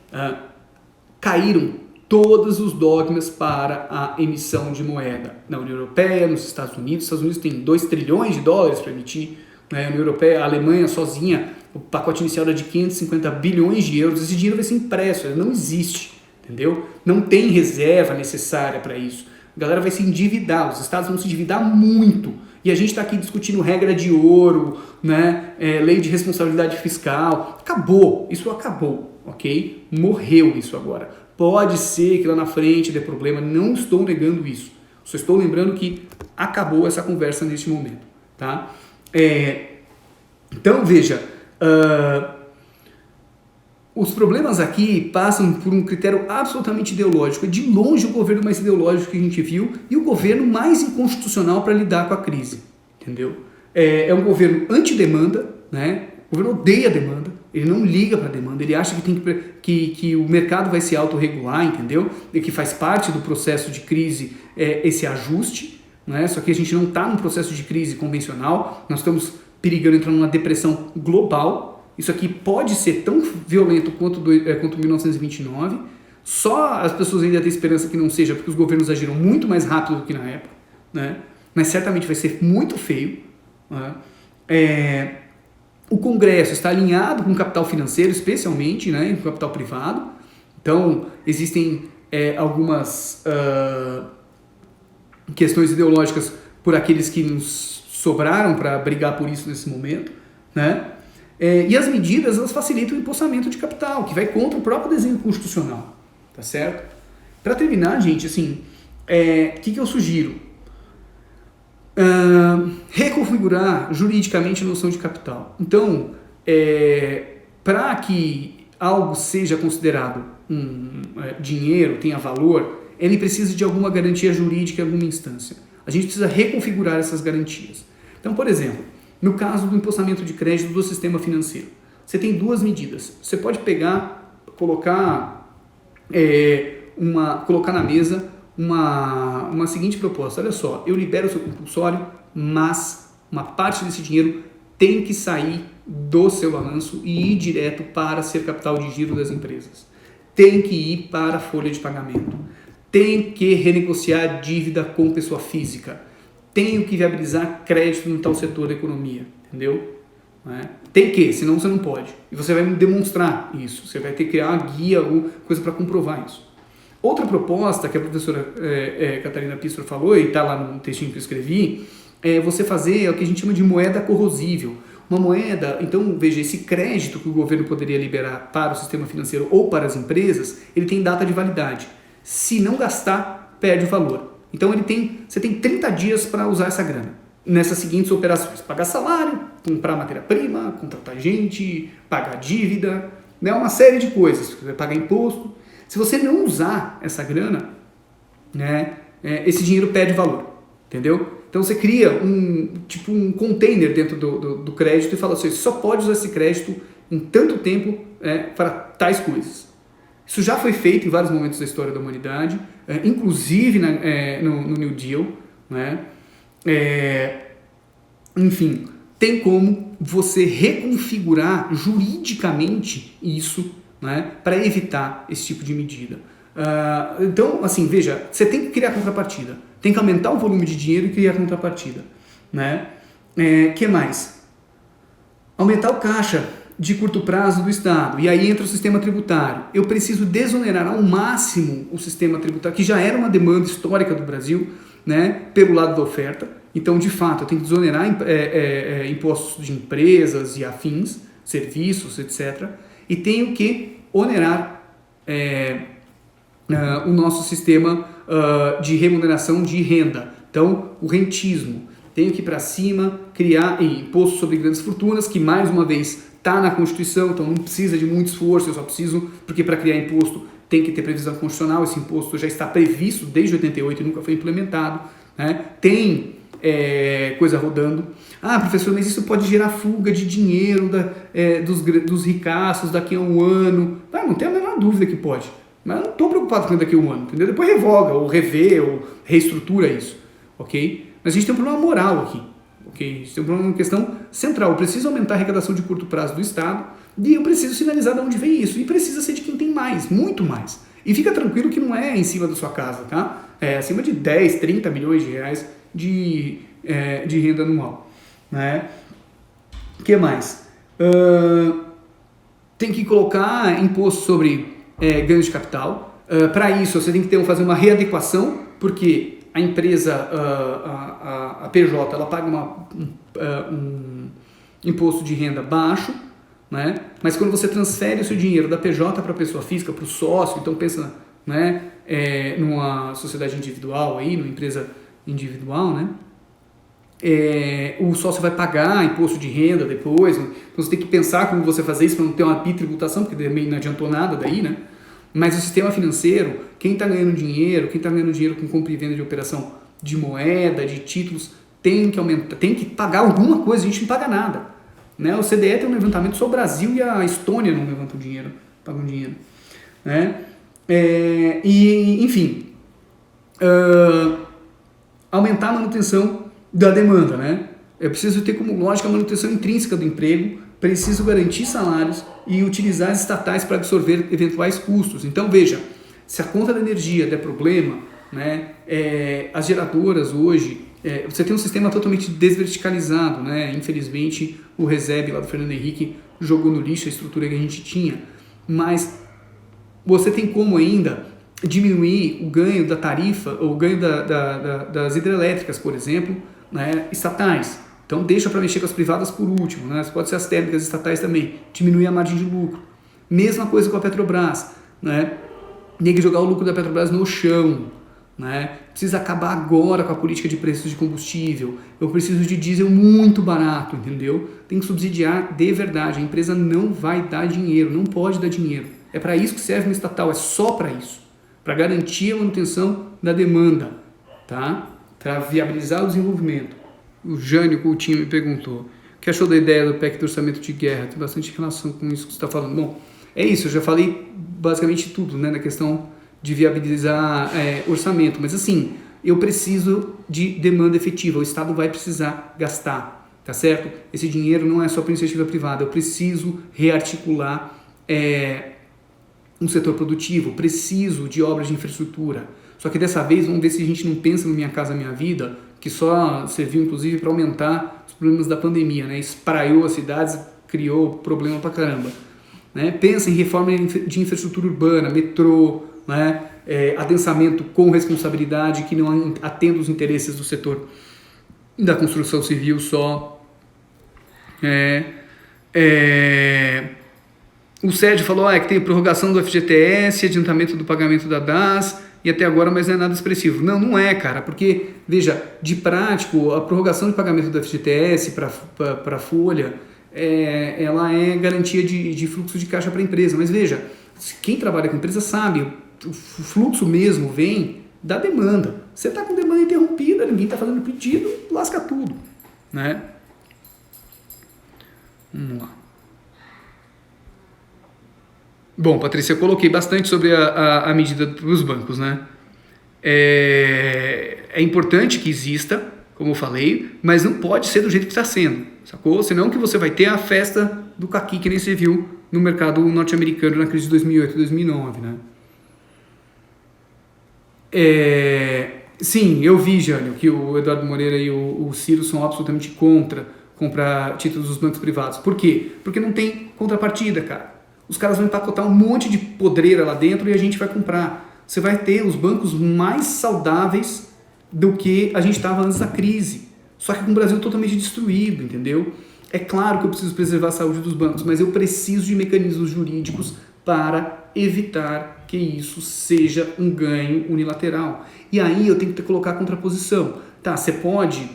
caíram todos os dogmas para a emissão de moeda. Na União Europeia, nos Estados Unidos. Os Estados Unidos tem 2 trilhões de dólares para emitir. Na União Europeia, a Alemanha sozinha, o pacote inicial era de 550 bilhões de euros. Esse dinheiro vai ser impresso, ele não existe, entendeu? Não tem reserva necessária para isso. A galera vai se endividar, os estados vão se endividar muito. E a gente está aqui discutindo regra de ouro, né? Lei de responsabilidade fiscal. Acabou, isso acabou, ok? Morreu isso agora. Pode ser que lá na frente dê problema, não estou negando isso. Só estou lembrando que acabou essa conversa neste momento, tá? Então, veja, os problemas aqui passam por um critério absolutamente ideológico. É de longe o governo mais ideológico que a gente viu e o governo mais inconstitucional para lidar com a crise, entendeu? É um governo antidemanda, né? O governo odeia a demanda, ele não liga para a demanda, ele acha que o mercado vai se autorregular, entendeu? E que faz parte do processo de crise esse ajuste, né? Só que a gente não está num processo de crise convencional, nós estamos perigando entrar numa depressão global. Isso aqui pode ser tão violento quanto 1929, só as pessoas ainda têm esperança que não seja, porque os governos agiram muito mais rápido do que na época, né? Mas certamente vai ser muito feio, né? O Congresso está alinhado com o capital financeiro, especialmente, né, com o capital privado. Então, existem algumas questões ideológicas por aqueles que nos sobraram para brigar por isso nesse momento, né? E as medidas, elas facilitam o empossamento de capital, que vai contra o próprio desenho constitucional, tá certo? Para terminar, gente, assim, o que eu sugiro? Reconfigurar juridicamente a noção de capital. Então, para que algo seja considerado dinheiro, tenha valor, ele precisa de alguma garantia jurídica em alguma instância. A gente precisa reconfigurar essas garantias. Então, por exemplo, no caso do empossamento de crédito do sistema financeiro, você tem 2 medidas. Você pode pegar, colocar na mesa uma seguinte proposta. Olha só, eu libero o seu compulsório, mas uma parte desse dinheiro tem que sair do seu balanço e ir direto para ser capital de giro das empresas. Tem que ir para a folha de pagamento. Tem que renegociar dívida com pessoa física. Tenho que viabilizar crédito no tal setor da economia, entendeu? Tem que, senão você não pode. E você vai me demonstrar isso. Você vai ter que criar uma guia, alguma coisa para comprovar isso. Outra proposta que a professora Catarina Pistro falou, e está lá no textinho que eu escrevi, é você fazer o que a gente chama de moeda corrosível. Uma moeda, então, veja, esse crédito que o governo poderia liberar para o sistema financeiro ou para as empresas, ele tem data de validade. Se não gastar, perde o valor. Então você tem 30 dias para usar essa grana nessas seguintes operações: pagar salário, comprar matéria-prima, contratar gente, pagar dívida, né? Uma série de coisas, você vai pagar imposto. Se você não usar essa grana, né, esse dinheiro perde valor, entendeu? Então você cria um container dentro do crédito e fala assim: você só pode usar esse crédito em tanto tempo para tais coisas. Isso já foi feito em vários momentos da história da humanidade, inclusive no New Deal, né? Enfim, tem como você reconfigurar juridicamente isso, né, para evitar esse tipo de medida. Então, assim, veja, você tem que criar contrapartida, tem que aumentar o volume de dinheiro e criar contrapartida, né? Que mais? Aumentar o caixa de curto prazo do Estado, e aí entra o sistema tributário. Eu preciso desonerar ao máximo o sistema tributário, que já era uma demanda histórica do Brasil, né, pelo lado da oferta. Então, de fato, eu tenho que desonerar impostos de empresas e afins, serviços, etc. E tenho que onerar o nosso sistema de remuneração de renda. Então, o rentismo. Tenho que ir para cima, criar imposto sobre grandes fortunas, que mais uma vez está na Constituição, então não precisa de muito esforço, eu só preciso, porque para criar imposto tem que ter previsão constitucional, esse imposto já está previsto desde 88 e nunca foi implementado, né? Tem coisa rodando. Professor, mas isso pode gerar fuga de dinheiro dos ricaços daqui a um ano. Não tenho a menor dúvida que pode, mas eu não estou preocupado com daqui a um ano, entendeu? Depois revoga, ou revê, ou reestrutura isso, ok? Mas a gente tem um problema moral aqui. Okay? Isso é uma questão central. Eu preciso aumentar a arrecadação de curto prazo do Estado e eu preciso sinalizar de onde vem isso. E precisa ser de quem tem mais, muito mais. E fica tranquilo que não é em cima da sua casa, tá? É acima de 10, 30 milhões de reais de renda anual, né? O que mais? Tem que colocar imposto sobre ganhos de capital. Para isso, você tem que fazer uma readequação, porque a empresa, a PJ, ela paga um imposto de renda baixo, né? Mas quando você transfere o seu dinheiro da PJ para a pessoa física, para o sócio, então pensa, né, numa sociedade individual, aí, numa empresa individual, né? O sócio vai pagar imposto de renda depois, então você tem que pensar como você fazer isso para não ter uma bitributação, porque também não adiantou nada daí, né? Mas o sistema financeiro, quem está ganhando dinheiro com compra e venda de operação de moeda, de títulos, tem que aumentar, tem que pagar alguma coisa, a gente não paga nada, né? O CDE tem um levantamento, só o Brasil e a Estônia não levantam dinheiro, pagam dinheiro, né? Enfim, aumentar a manutenção da demanda, né? Eu preciso ter como lógica a manutenção intrínseca do emprego, preciso garantir salários e utilizar as estatais para absorver eventuais custos. Então, veja, se a conta da energia der problema, né, as geradoras hoje, você tem um sistema totalmente desverticalizado, né? Infelizmente, o Reseb lá do Fernando Henrique jogou no lixo a estrutura que a gente tinha, mas você tem como ainda diminuir o ganho da tarifa, ou o ganho das hidrelétricas, por exemplo, né, estatais. Então deixa para mexer com as privadas por último, né? Pode ser as térmicas estatais também, diminuir a margem de lucro. Mesma coisa com a Petrobras, né? Tem que jogar o lucro da Petrobras no chão, né? Precisa acabar agora com a política de preços de combustível. Eu preciso de diesel muito barato, entendeu? Tem que subsidiar de verdade. A empresa não vai dar dinheiro, não pode dar dinheiro. É para isso que serve uma estatal, é só para isso, para garantir a manutenção da demanda, tá? Para viabilizar o desenvolvimento. O Jânio Coutinho me perguntou: o que achou da ideia do PEC do orçamento de guerra? Tem bastante relação com isso que você está falando. Bom, é isso, eu já falei basicamente tudo, né, na questão de viabilizar orçamento, mas assim, eu preciso de demanda efetiva, o Estado vai precisar gastar, tá certo? Esse dinheiro não é só para iniciativa privada, eu preciso rearticular um setor produtivo, preciso de obras de infraestrutura. Só que dessa vez, vamos ver se a gente não pensa no Minha Casa Minha Vida, que só serviu inclusive para aumentar os problemas da pandemia, né? Espraiou as cidades, criou problema pra caramba, né? Pensa em reforma de infraestrutura urbana, metrô, né? Adensamento com responsabilidade, que não atenda os interesses do setor da construção civil só. O Sérgio falou que tem prorrogação do FGTS, adiantamento do pagamento da DAS, e até agora, mas não é nada expressivo. Não, não é, cara, porque, veja, de prático, a prorrogação de pagamento do FGTS para a Folha, ela é garantia de fluxo de caixa para a empresa. Mas veja, quem trabalha com empresa sabe, o fluxo mesmo vem da demanda. Você está com demanda interrompida, ninguém está fazendo pedido, lasca tudo, né? Vamos lá. Bom, Patrícia, eu coloquei bastante sobre a medida dos bancos, né? É importante que exista, como eu falei, mas não pode ser do jeito que está sendo, sacou? Senão que você vai ter a festa do caqui que nem você viu no mercado norte-americano na crise de 2008 e 2009, né? Sim, eu vi, Jânio, que o Eduardo Moreira e o Ciro são absolutamente contra comprar títulos dos bancos privados. Por quê? Porque não tem contrapartida, cara. Os caras vão empacotar um monte de podreira lá dentro e a gente vai comprar. Você vai ter os bancos mais saudáveis do que a gente estava antes da crise. Só que com o Brasil totalmente destruído, entendeu? É claro que eu preciso preservar a saúde dos bancos, mas eu preciso de mecanismos jurídicos para evitar que isso seja um ganho unilateral. E aí eu tenho que colocar a contraposição. Tá, você pode...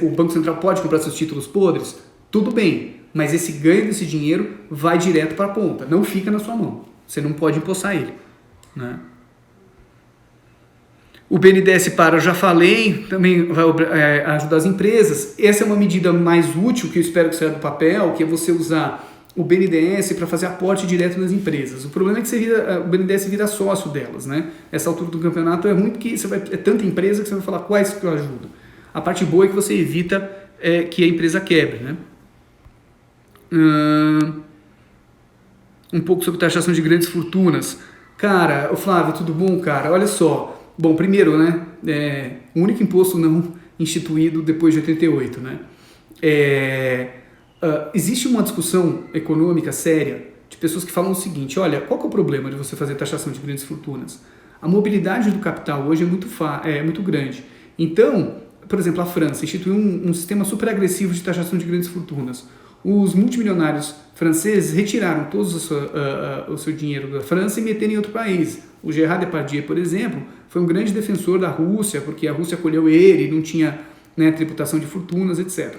o Banco Central pode comprar seus títulos podres? Tudo bem. Mas esse ganho desse dinheiro vai direto para a ponta, não fica na sua mão. Você não pode empossar ele, né? O BNDES para, eu já falei, também vai ajudar as empresas. Essa é uma medida mais útil, que eu espero que saia do papel, que é você usar o BNDES para fazer aporte direto nas empresas. O problema é que o BNDES vira sócio delas, né? Essa altura do campeonato é muito que é tanta empresa que você vai falar quais que eu ajudo. A parte boa é que você evita que a empresa quebre, né? um pouco sobre taxação de grandes fortunas. Cara, o Flávio, tudo bom, cara? Olha só. Bom, primeiro, né, o único imposto não instituído depois de 88, né? Existe uma discussão econômica séria de pessoas que falam o seguinte: olha, qual que é o problema de você fazer taxação de grandes fortunas? A mobilidade do capital hoje é muito grande. Então, por exemplo, a França instituiu um sistema super agressivo de taxação de grandes fortunas. Os multimilionários franceses retiraram todo o seu dinheiro da França e meteram em outro país. O Gerard Depardieu, por exemplo, foi um grande defensor da Rússia, porque a Rússia acolheu ele, não tinha, né, tributação de fortunas, etc.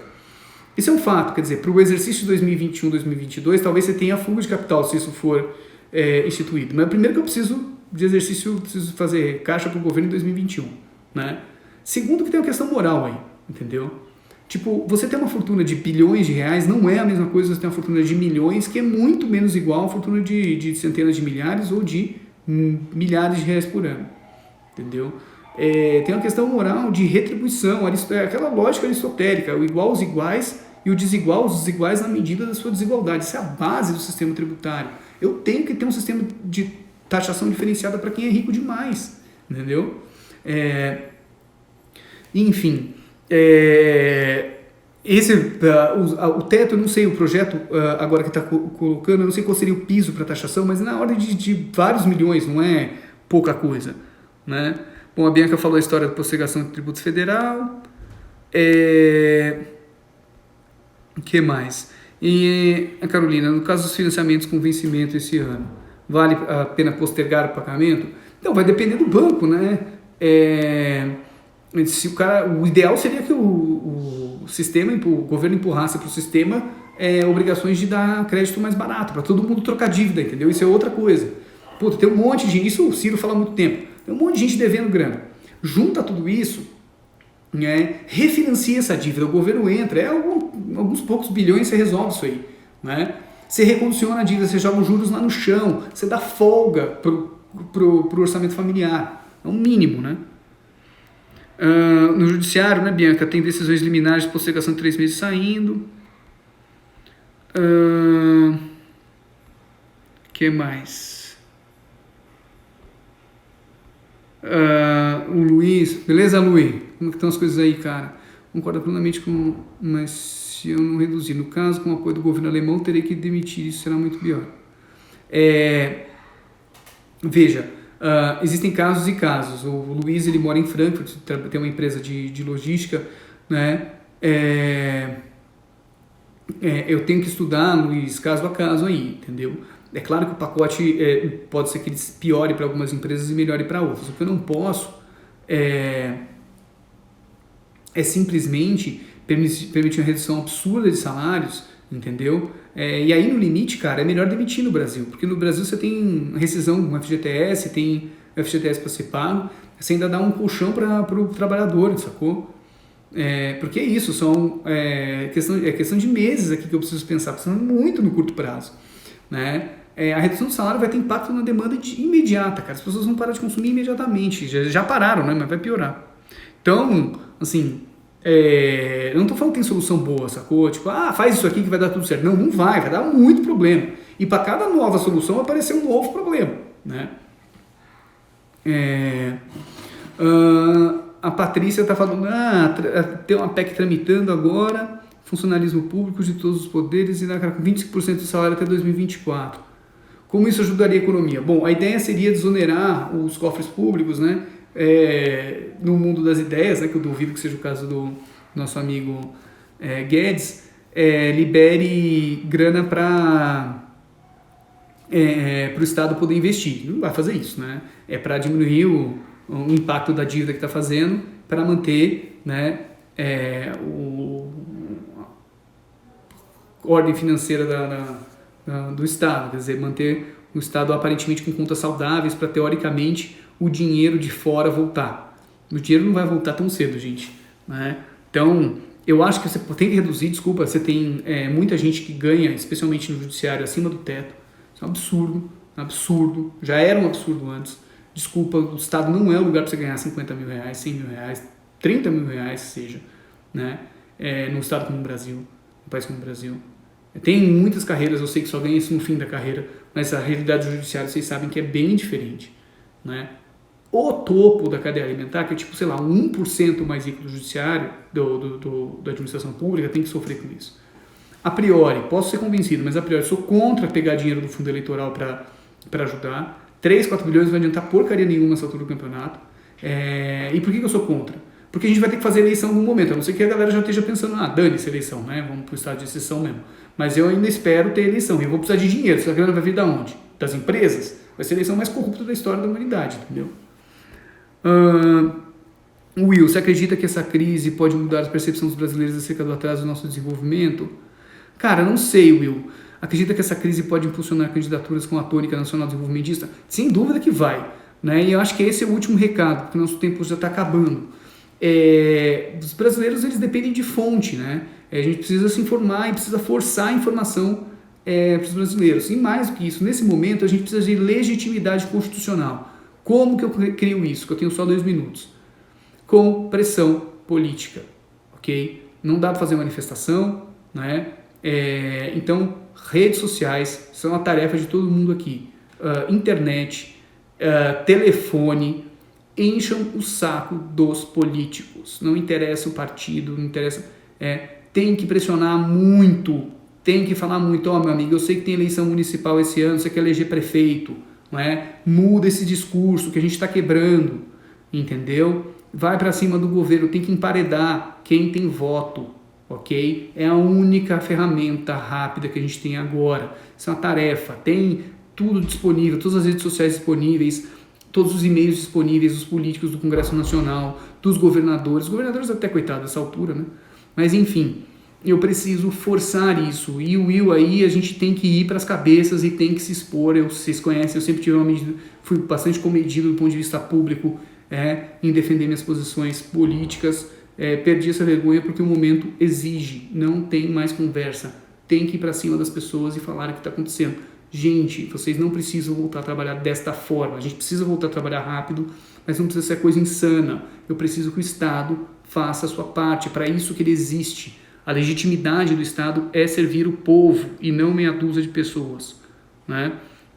Isso é um fato, quer dizer, para o exercício de 2021, 2022, talvez você tenha fuga de capital se isso for instituído. Mas primeiro que eu preciso fazer caixa para o governo em 2021, né? Segundo que tem uma questão moral aí, entendeu? Tipo, você ter uma fortuna de bilhões de reais não é a mesma coisa que você ter uma fortuna de milhões, que é muito menos igual a fortuna de centenas de milhares ou de milhares de reais por ano, entendeu? Tem uma questão moral de retribuição, aquela lógica aristotélica, o igual aos iguais e o desigual aos desiguais na medida da sua desigualdade. Isso é a base do sistema tributário. Eu tenho que ter um sistema de taxação diferenciada para quem é rico demais, entendeu? Enfim, o teto, eu não sei, o projeto agora que está colocando, eu não sei qual seria o piso para taxação, mas na ordem de vários milhões, não é pouca coisa, né? Bom, a Bianca falou a história da postergação de tributos federal. O que mais? E a Carolina, no caso dos financiamentos com vencimento esse ano, vale a pena postergar o pagamento? Então, vai depender do banco, né? O ideal seria que o governo empurrasse para o sistema obrigações de dar crédito mais barato, para todo mundo trocar dívida, entendeu? Isso é outra coisa. Puta, tem um monte de... Isso o Ciro fala há muito tempo. Tem um monte de gente devendo grana. Junta tudo isso, né, refinancia essa dívida, o governo entra, alguns poucos bilhões você resolve isso aí, né? Você recondiciona a dívida, você joga os juros lá no chão, você dá folga pro orçamento familiar. É um mínimo, né? No judiciário, né, Bianca, tem decisões liminares de postergação de 3 meses saindo. Que mais? O Luiz, beleza, Luiz? Como que estão as coisas aí, cara? Concordo plenamente com, mas se eu não reduzir, no caso, com o apoio do governo alemão, terei que demitir, isso será muito pior. Veja, existem casos e casos. O Luiz, ele mora em Frankfurt, tem uma empresa de logística, né? Eu tenho que estudar, Luiz, caso a caso aí, entendeu? É claro que o pacote pode ser que ele piore para algumas empresas e melhore para outras. O que eu não posso é simplesmente permitir uma redução absurda de salários, entendeu? E aí, no limite, cara, é melhor demitir no Brasil, porque no Brasil você tem rescisão com FGTS, tem FGTS para ser pago, você ainda dá um colchão para o trabalhador, sacou? Porque é isso, questão de meses aqui que eu preciso pensar, pensando muito no curto prazo, né? A redução do salário vai ter impacto na demanda imediata, cara. As pessoas vão parar de consumir imediatamente. Já pararam, né? Mas vai piorar. Então, assim, eu não tô falando que tem solução boa, sacou? Tipo, faz isso aqui que vai dar tudo certo. Não vai dar muito problema. E para cada nova solução vai aparecer um novo problema, né? A Patrícia tá falando, tem uma PEC tramitando agora, funcionalismo público de todos os poderes e dá com 25% do salário até 2024. Como isso ajudaria a economia? Bom, a ideia seria desonerar os cofres públicos, né? No mundo das ideias, né, que eu duvido que seja o caso do nosso amigo Guedes, libere grana para o Estado poder investir. Não vai fazer isso, né? É para diminuir o impacto da dívida que está fazendo, para manter, né, a ordem financeira do Estado, quer dizer, manter o Estado aparentemente com contas saudáveis para, teoricamente, o dinheiro de fora voltar. O dinheiro não vai voltar tão cedo, gente, né? Então, eu acho que você tem que reduzir, desculpa, você tem muita gente que ganha, especialmente no judiciário, acima do teto. Isso é um absurdo, já era um absurdo antes. Desculpa, o Estado não é o lugar para você ganhar 50 mil reais, 100 mil reais, 30 mil reais, seja, né? Num Estado como o Brasil, num país como o Brasil. Tem muitas carreiras, eu sei que só ganha isso no fim da carreira, mas a realidade do judiciário vocês sabem que é bem diferente, né? O topo da cadeia alimentar, que é tipo, sei lá, 1% mais rico do judiciário, da administração pública, tem que sofrer com isso. A priori, posso ser convencido, mas a priori sou contra pegar dinheiro do fundo eleitoral para ajudar. 3, 4 bilhões não vai adiantar porcaria nenhuma nessa altura do campeonato. E por que eu sou contra? Porque a gente vai ter que fazer eleição em algum momento, a não ser que a galera já esteja pensando, dane-se a eleição, né? Vamos para o estado de exceção mesmo. Mas eu ainda espero ter eleição, e eu vou precisar de dinheiro, essa grana vai vir da onde? Das empresas? Vai ser a eleição mais corrupta da história da humanidade, entendeu? Will, você acredita que essa crise pode mudar a percepção dos brasileiros acerca do atraso do nosso desenvolvimento? Cara, não sei, Will. Acredita que essa crise pode impulsionar candidaturas com a tônica nacional desenvolvimentista? Sem dúvida que vai, né? E eu acho que esse é o último recado, porque o nosso tempo já está acabando. Os brasileiros, eles dependem de fonte, né? A gente precisa se informar e precisa forçar a informação para os brasileiros. E mais do que isso, nesse momento a gente precisa de legitimidade constitucional. Como que eu crio isso? Que eu tenho só 2 minutos. Com pressão política, ok? Não dá para fazer manifestação, né? Então, redes sociais são a tarefa de todo mundo aqui. Internet, telefone, encham o saco dos políticos. Não interessa o partido, não interessa... tem que pressionar muito, tem que falar muito. Meu amigo, eu sei que tem eleição municipal esse ano, você quer eleger prefeito, não é? Muda esse discurso que a gente está quebrando, entendeu? Vai para cima do governo, tem que emparedar quem tem voto, ok? É a única ferramenta rápida que a gente tem agora. Isso é uma tarefa, tem tudo disponível, todas as redes sociais disponíveis, todos os e-mails disponíveis dos políticos do Congresso Nacional, dos governadores até coitado dessa altura, né? Mas enfim, eu preciso forçar isso, e o Will aí a gente tem que ir para as cabeças e tem que se expor. Vocês conhecem, eu sempre fui bastante comedido do ponto de vista público em defender minhas posições políticas, perdi essa vergonha porque o momento exige, não tem mais conversa, tem que ir para cima das pessoas e falar o que está acontecendo. Gente, vocês não precisam voltar a trabalhar desta forma, a gente precisa voltar a trabalhar rápido, mas não precisa ser coisa insana. Eu preciso que o Estado faça a sua parte, para isso que ele existe. A legitimidade do Estado é servir o povo e não meia dúzia de pessoas, né?